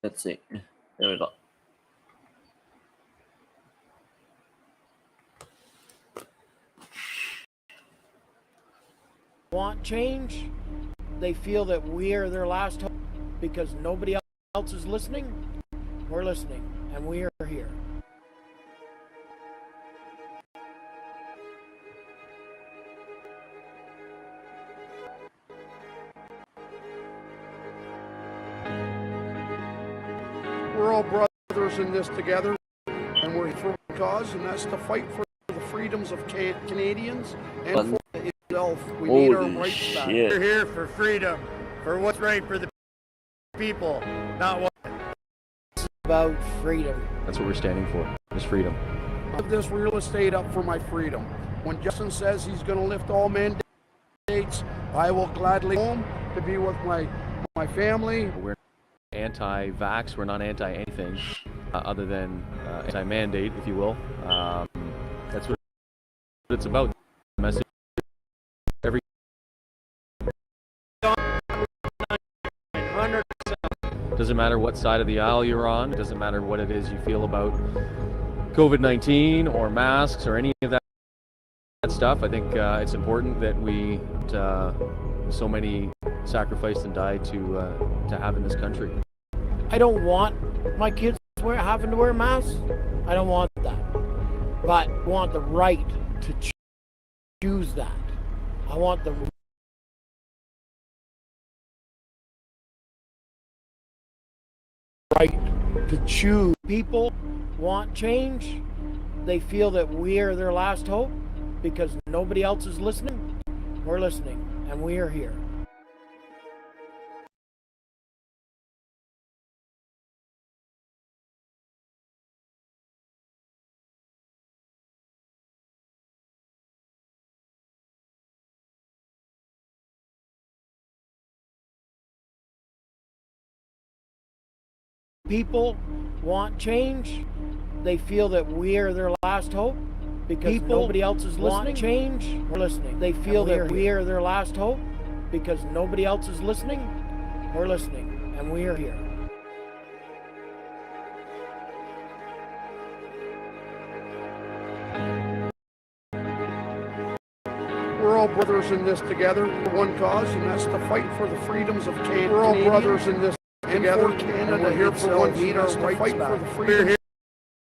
Let's see. There we go. Want change, they feel that we are their last hope because nobody else is listening. We're listening, and we are here. We're all brothers in this together, and we're here for a cause, and that's to fight for the freedoms of Canadians and for itself. We need our Holy rights back. shit. We're here for freedom, for what's right for the people, not what. About freedom. That's what we're standing for, is freedom. Give this real estate up for my freedom. When Justin says he's going to lift all mandates, I will gladly go home to be with my family. We're anti-vax, we're not anti-anything other than anti-mandate, if you will. That's what it's about. The message every 100%. Doesn't matter what side of the aisle you're on. It doesn't matter what it is you feel about COVID-19 or masks or any of that stuff. I think it's important that we so many sacrificed and died to have in this country. I don't want my kids having to wear masks. I don't want that. But I want the right to choose that. I want the right to choose. People want change. They feel that we are their last hope because nobody else is listening. We're listening, and we are here. People want change. They feel that we are their last hope because nobody else is listening. Change. We're listening. They feel that we are their last hope because nobody else is listening. We're listening, and we are here. We're all brothers in this together for one cause, and that's the fight for the freedoms of Canada. We're all brothers in this together. Canada, we're here for one need our rights back. We're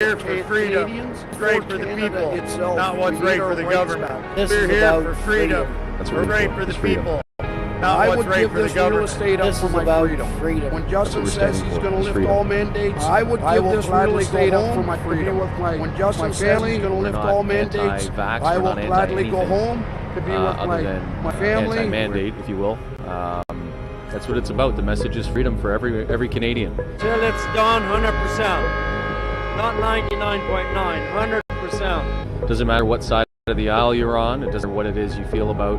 here for freedom. What's right for the people, not what's right for the government. We're here for freedom. We're right for the people, not what's right for the government. This is about freedom. When Justin says he's going to lift all mandates, I would give this real estate up for my freedom. When Justin says he's going to lift all mandates, I will gladly go home to be with my family. Anti-mandate, if you will. That's what it's about. The message is freedom for every Canadian. Till it's done, 100%. Not 99.9, 100%. Doesn't matter what side of the aisle you're on. It doesn't matter what it is you feel about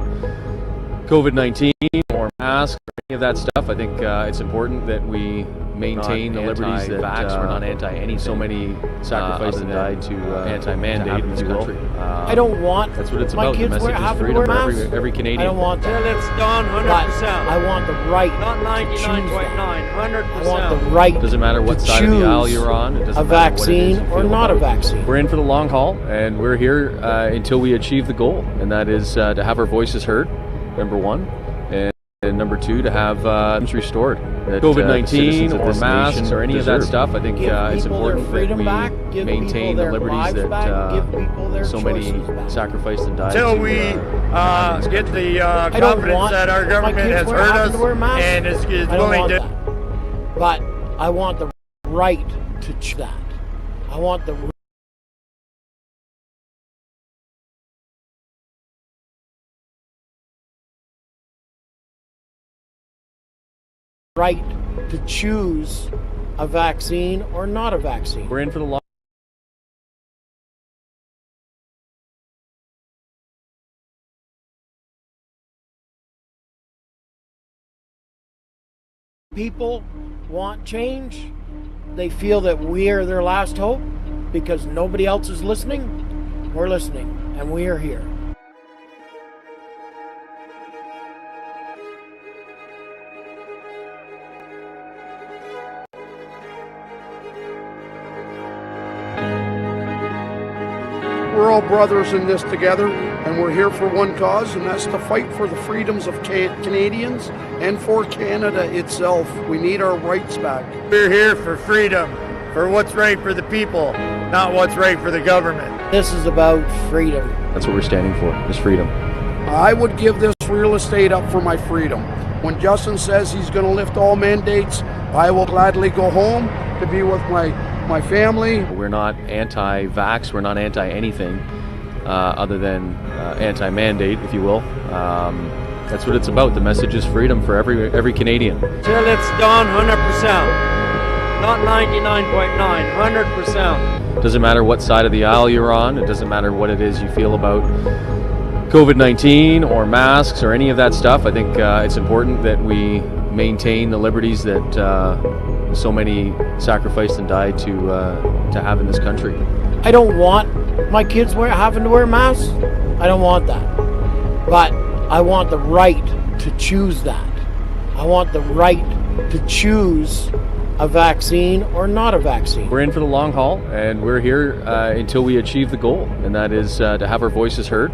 COVID-19 or masks or any of that stuff. I think it's important that we maintain the liberties that we're not anti-any. So many sacrifices and died to anti-mandate in this country. I don't want that's what it's my about. kids The message is freedom for every Canadian. I don't want that. Till it's done, 100%. I want the right. Not 99.9, 100%. I want the right. Doesn't matter what side of the aisle you're on. It doesn't a matter what it is vaccine you or feel not a about. vaccine. We're in for the long haul, and we're here until we achieve the goal, and that is to have our voices heard. Number one. And number two, to have restored. COVID-19 or masks or any of that stuff, I think it's important that we maintain the liberties that so many sacrificed and died. Until we get the confidence that our government has heard us and is willing to. But I want the right to choose that. I want the right to choose a vaccine or not a vaccine. We're in for the long. People want change. They feel that we are their last hope because nobody else is listening. We're listening, and we are here. We're all brothers in this together, and we're here for one cause, and that's to fight for the freedoms of Canadians and for Canada itself. We need our rights back. We're here for freedom, for what's right for the people, not what's right for the government. This is about freedom. That's what we're standing for, is freedom. I would give this real estate up for my freedom. When Justin says he's going to lift all mandates, I will gladly go home to be with my family. We're not anti-vax, we're not anti-anything other than anti-mandate, if you will. That's what it's about. The message is freedom for every Canadian. Till it's done, 100%. Not 99.9, 100%. Doesn't matter what side of the aisle you're on. It doesn't matter what it is you feel about COVID-19 or masks or any of that stuff. I think it's important that we maintain the liberties that so many sacrificed and died to have in this country. I don't want my kids having to wear masks. I don't want that. But I want the right to choose that. I want the right to choose a vaccine or not a vaccine. We're in for the long haul, and we're here until we achieve the goal, and that is to have our voices heard,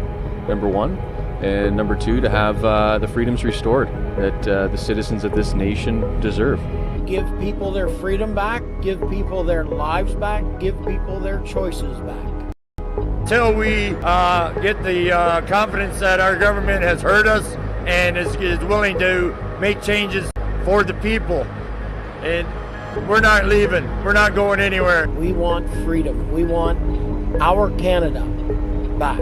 number one, and number two, to have the freedoms restored that the citizens of this nation deserve. Give people their freedom back, give people their lives back, give people their choices back. Until we get the confidence that our government has heard us and is willing to make changes for the people. And we're not leaving. We're not going anywhere. We want freedom. We want our Canada back.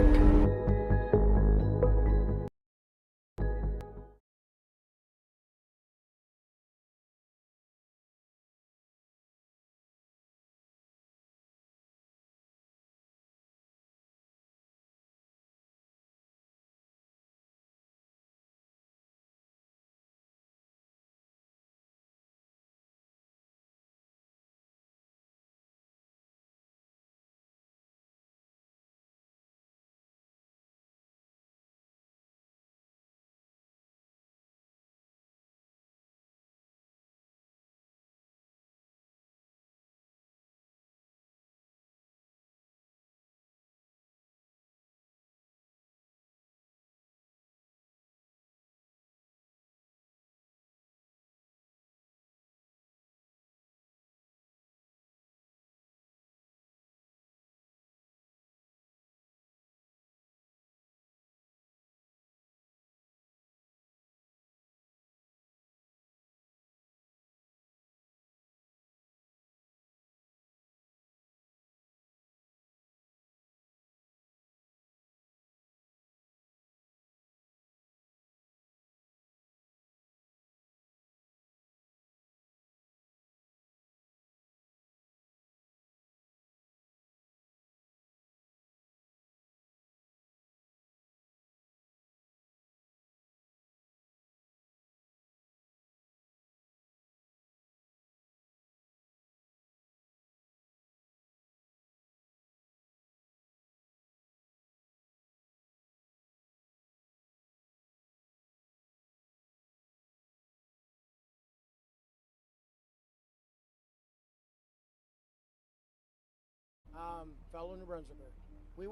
fellow New Brunswicker. We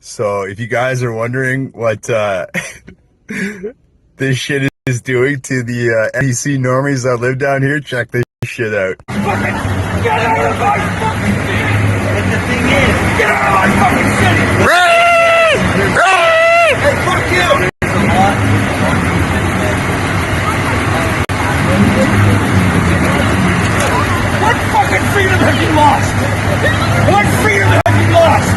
So if you guys are wondering what this shit is doing to the NEC normies that live down here, check this shit out. Fucking get out of my fucking city! But the thing is, get out of my fucking city! Hey, fuck you! What fucking freedom have you lost? What freedom have you lost?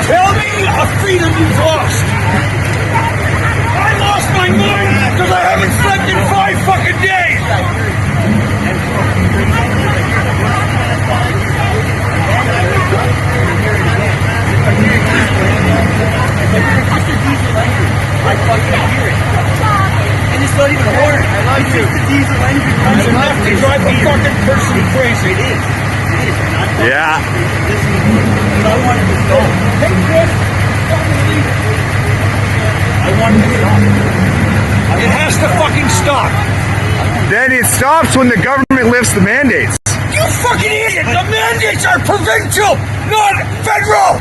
Tell me a freedom you've lost. I lost my mind because I haven't slept in 5 fucking days. I fucking hear it. And it's not even horn. I like you. The diesel engine runs enough to drive a fucking person crazy. It is. Yeah. But I wanted to go. Hey, Chris. Fucking leave it. I wanted to stop. It has to fucking stop. Then it stops when the government lifts the mandates. You fucking idiot! The mandates are provincial, not federal!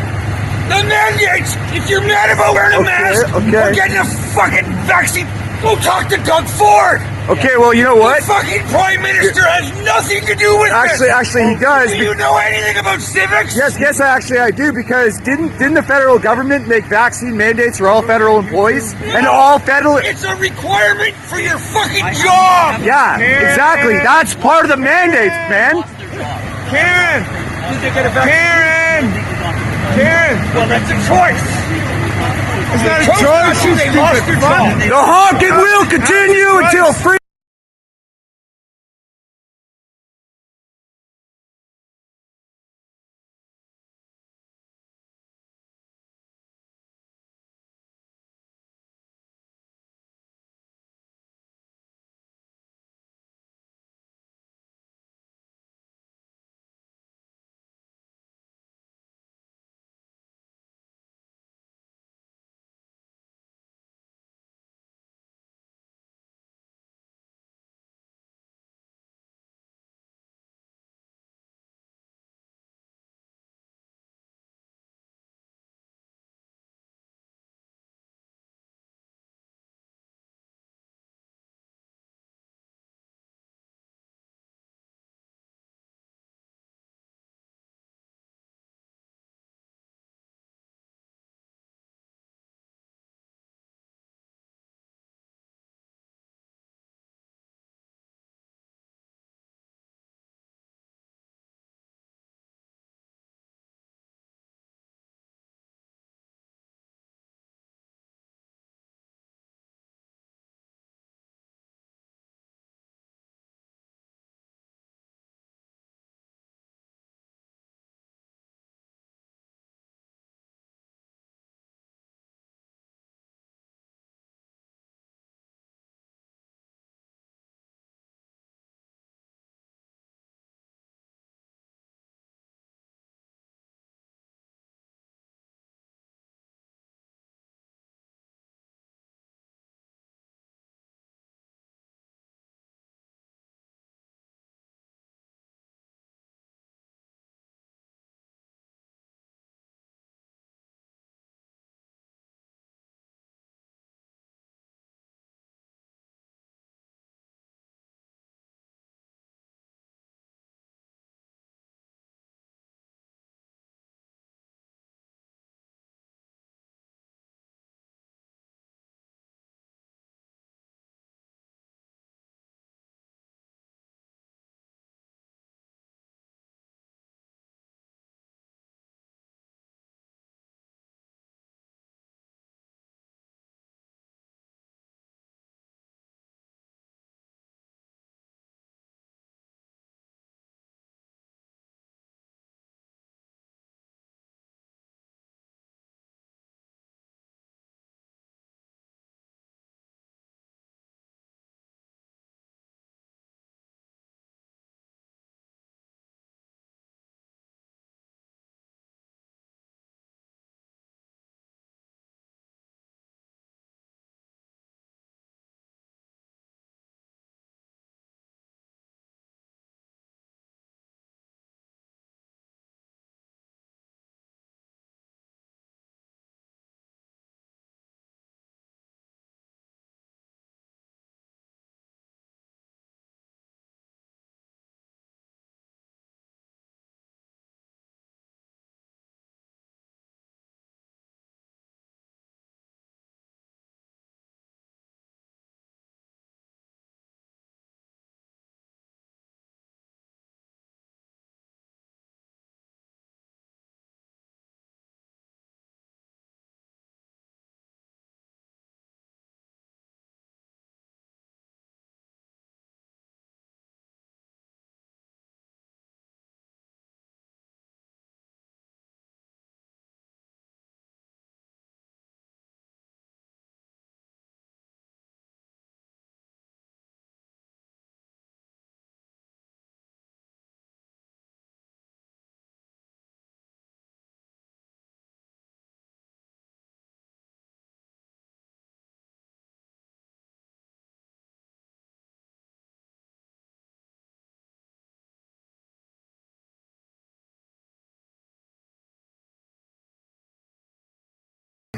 The mandates, if you're mad about wearing a mask or getting a fucking vaccine, go talk to Doug Ford! Okay, well, you know what? The fucking Prime Minister has nothing to do with this! Actually, he does. Do you know anything about civics? Yes, actually I do, because didn't the federal government make vaccine mandates for all federal employees? No, and all federal... It's a requirement for your fucking job! Yeah, exactly. That's part of the mandates, man. Karen! Karen! Well, that's a choice! It's not a choice! They lost their job! The honking will continue until free...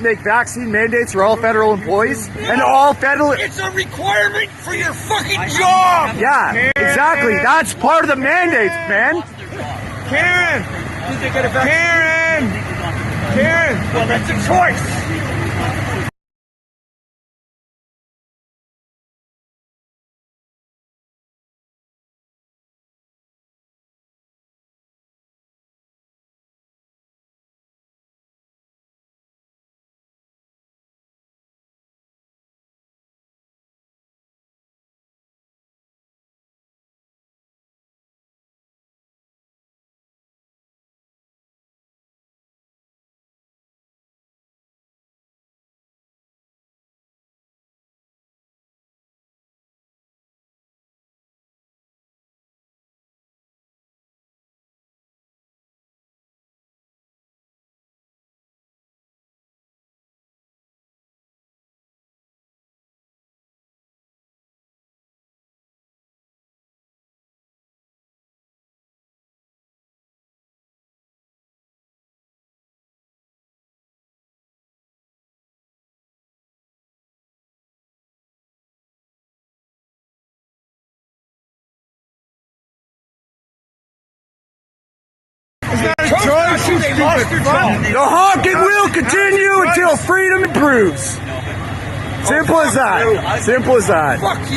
make vaccine mandates for all federal employees and all federal. It's a requirement for your fucking job. Yeah, exactly. That's part of the mandates, man. Karen. Karen. Karen. Well, that's a choice. The honking will continue until freedom improves. Simple as that. Simple as that. Fuck you.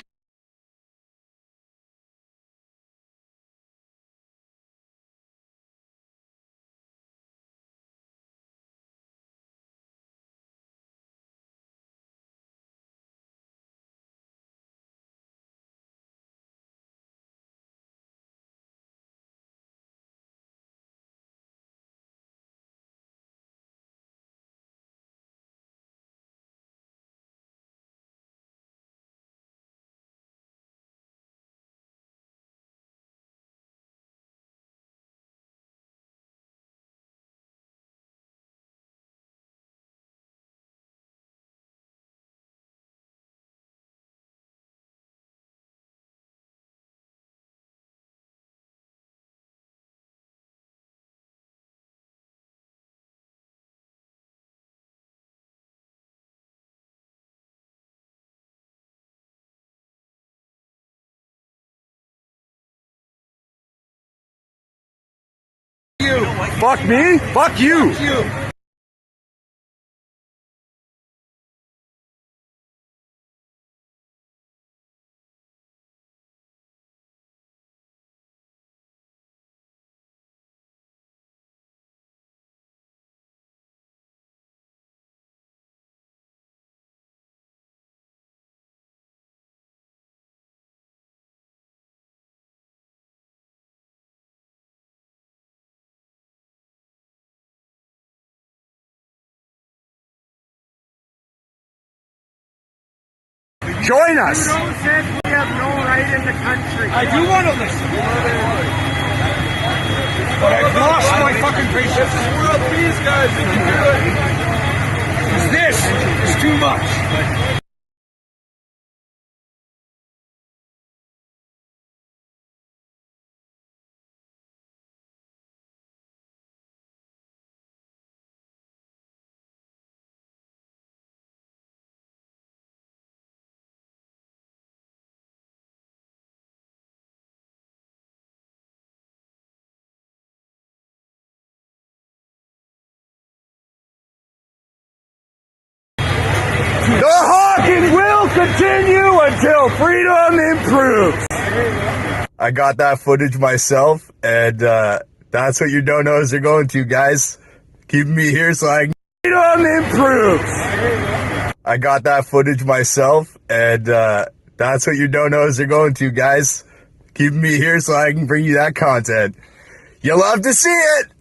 Fuck me? Fuck you. Join us. You said we have no right in the country. I do want to listen. But I've lost my fucking patience. We're up these guys. This is too much. The honking will continue until freedom improves. I got that footage myself, and that's what your donos are going to, guys. Keeping me here so I can freedom improves. I got that footage myself, and that's what your donos are going to, guys. Keeping me here so I can bring you that content. You'll love to see it.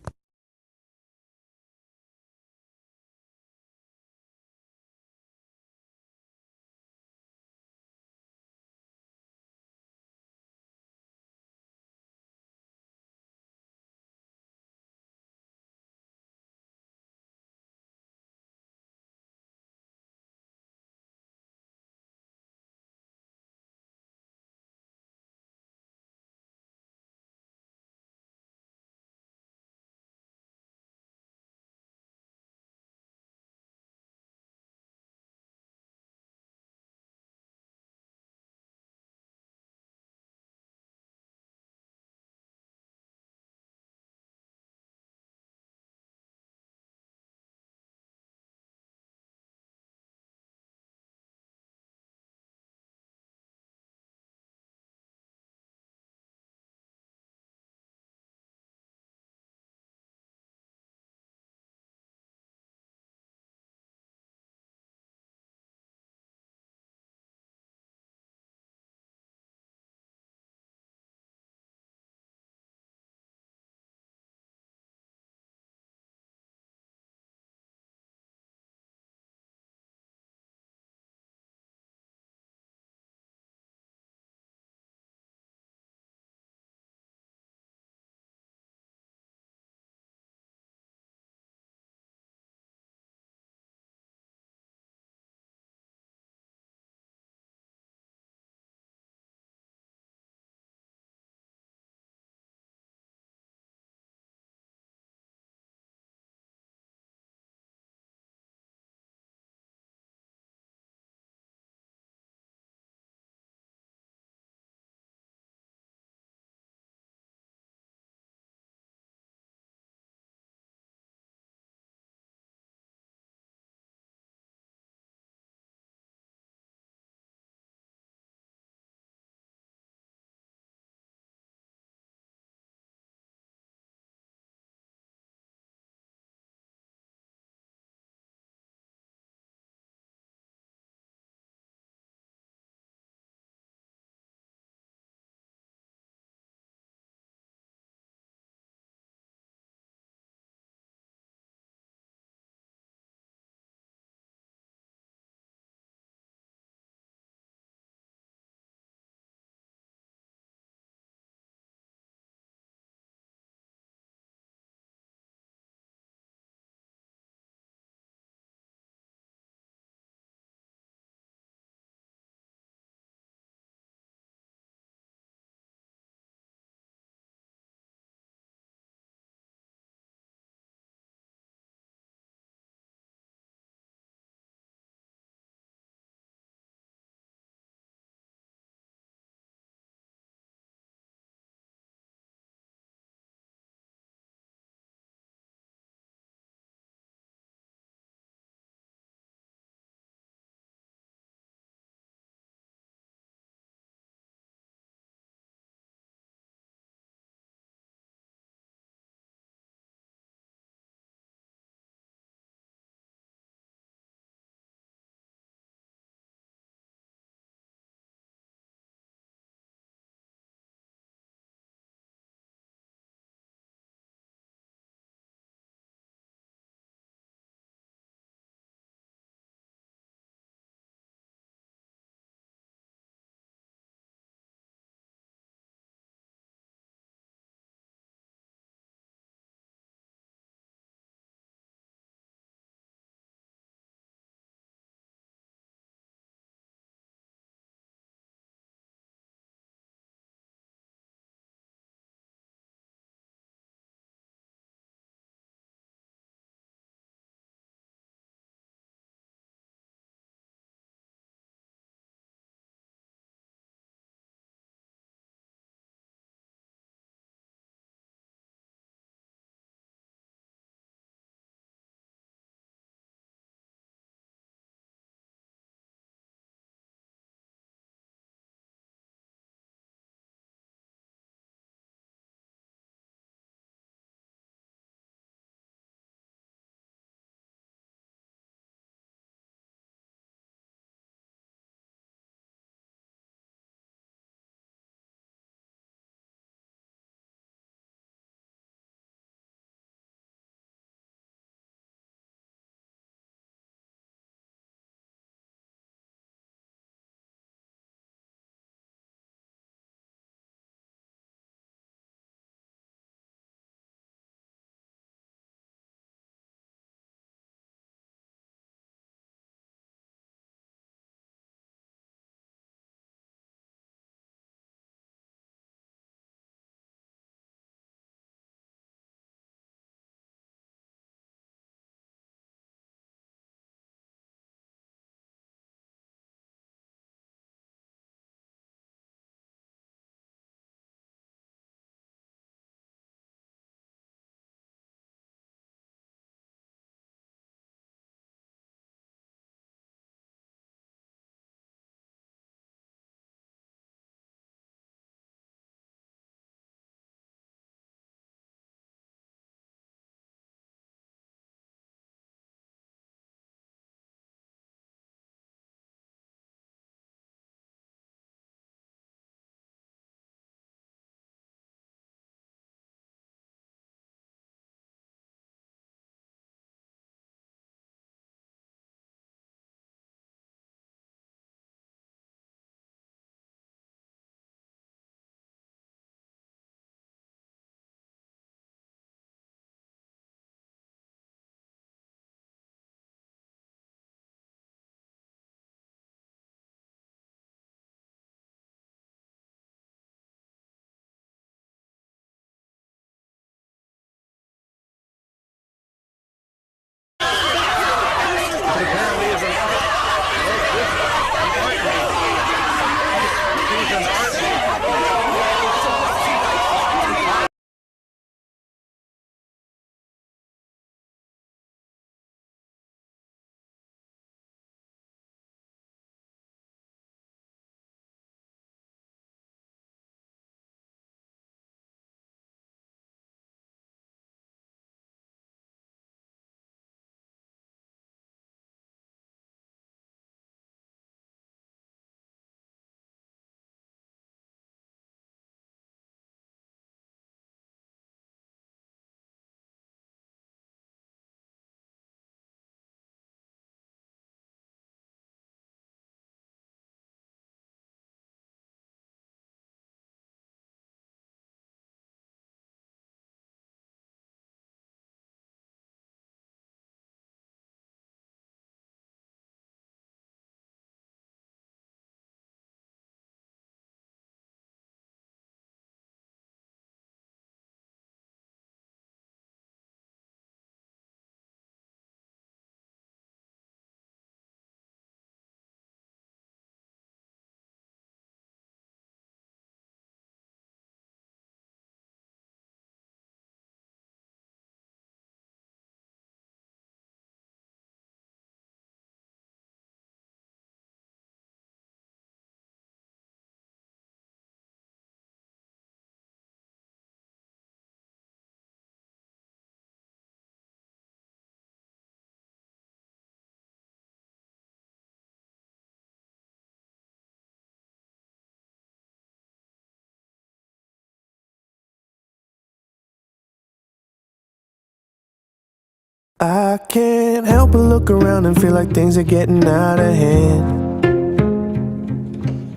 I can't help but look around and feel like things are getting out of hand.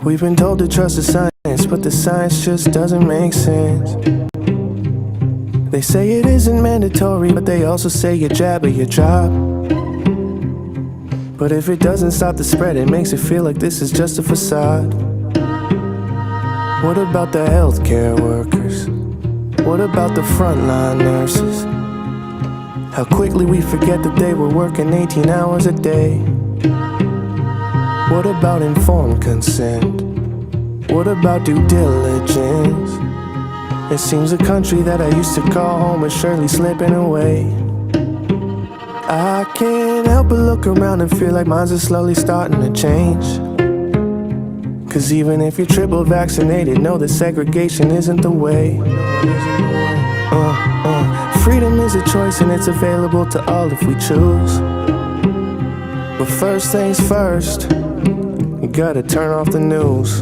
We've been told to trust the science, but the science just doesn't make sense. They say it isn't mandatory, but they also say your jab or your job. But if it doesn't stop the spread, it makes it feel like this is just a facade. What about the healthcare workers? What about the frontline nurses? How quickly we forget that they were working 18 hours a day. What about informed consent? What about due diligence? It seems the country that I used to call home is surely slipping away. I can't help but look around and feel like minds are slowly starting to change. Cause even if you're triple vaccinated, know that segregation isn't the way. Freedom is a choice and it's available to all if we choose. But first things first, you gotta turn off the news.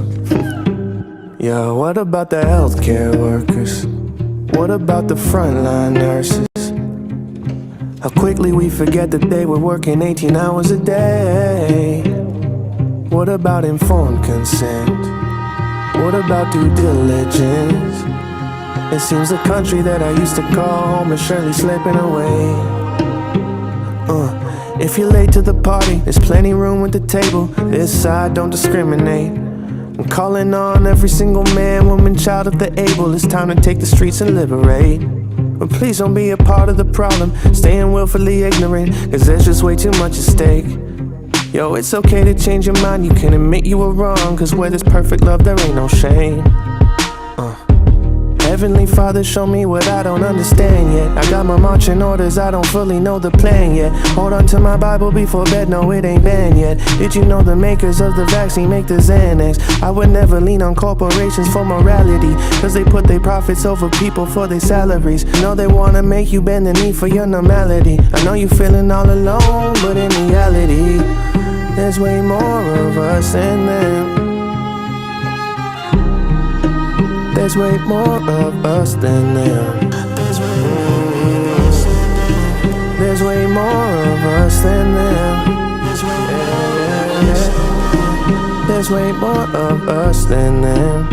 Yo, what about the healthcare workers? What about the frontline nurses? How quickly we forget that they were working 18 hours a day. What about informed consent? What about due diligence? It seems the country that I used to call home is surely slipping away. If you're late to the party, there's plenty room at the table. This side don't discriminate. I'm calling on every single man, woman, child if they're able. It's time to take the streets and liberate. But please don't be a part of the problem, staying willfully ignorant, cause there's just way too much at stake. Yo, it's okay to change your mind, you can admit you were wrong, cause where there's perfect love there ain't no shame. Heavenly Father, show me what I don't understand yet. I got my marching orders, I don't fully know the plan yet. Hold on to my Bible before bed, no it ain't banned yet. Did you know the makers of the vaccine make the Xanax? I would never lean on corporations for morality, cause they put their profits over people for their salaries. No, they wanna make you bend the knee for your normality. I know you feeling all alone, but in reality, there's way more of us than them. There's way more of us than them. There's way more of us than them. There's way more of us than them.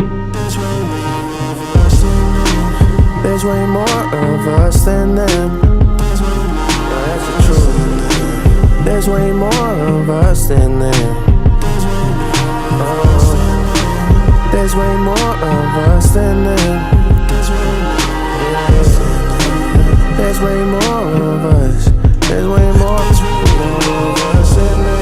There's way more of us than them. That's the truth. There's way more of us than them. There's way more of us than them. There's way more of us. There's way more of us than them.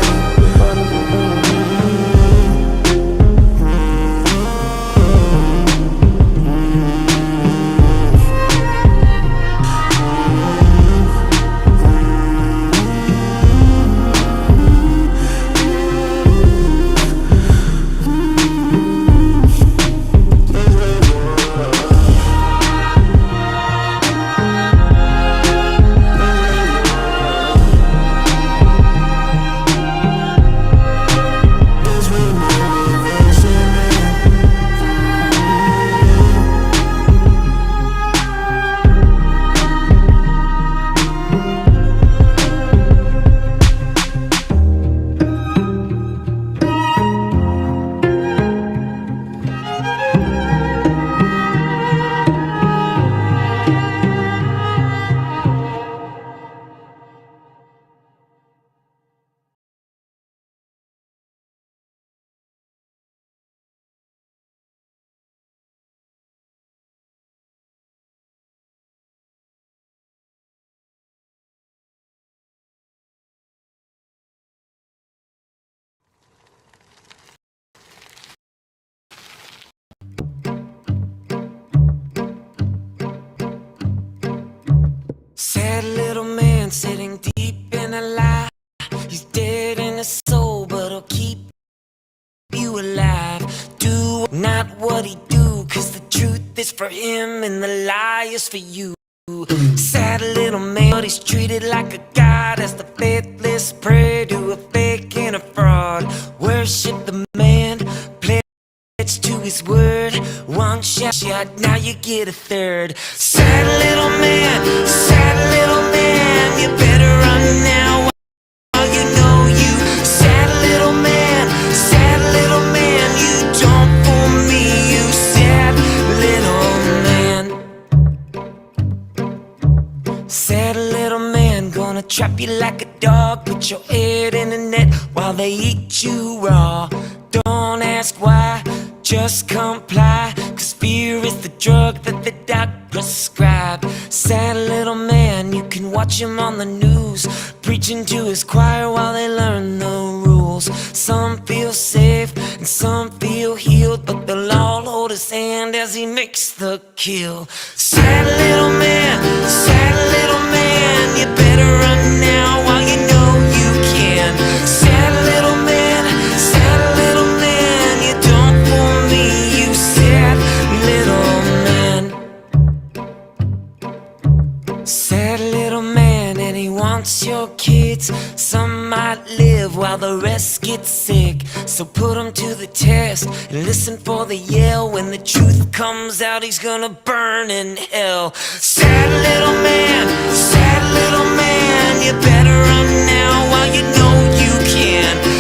Sad little man sitting deep in a lie. He's dead in his soul, but he'll keep you alive. Do not what he do, cause the truth is for him and the lie is for you. Sad little man, but he's treated like a god as the faithless pray to a fake and a fraud. Worship the man, pledge to his word. One shot, now you get a third. Sad little man, you better run now. You know you sad little man, you don't fool me, you sad little man. Sad little man, gonna trap you like a dog, put your head in a net while they eat you raw. Don't ask why, just comply, 'cause fear is the drug that the doc prescribed. Sad little man, you can watch him on the news, preaching to his choir while they learn the rules. Some feel safe and some feel healed, but they'll all hold his hand as he makes the kill. Sad little man, you better run now while you know you can. Sad little man, you don't fool me, you sad little man. Sad little man, and he wants your kids. Some might live while the rest get sick, so put them to the test and listen for the yell. When the truth comes out, he's gonna burn in hell. Sad little man, you better run now while you know you can.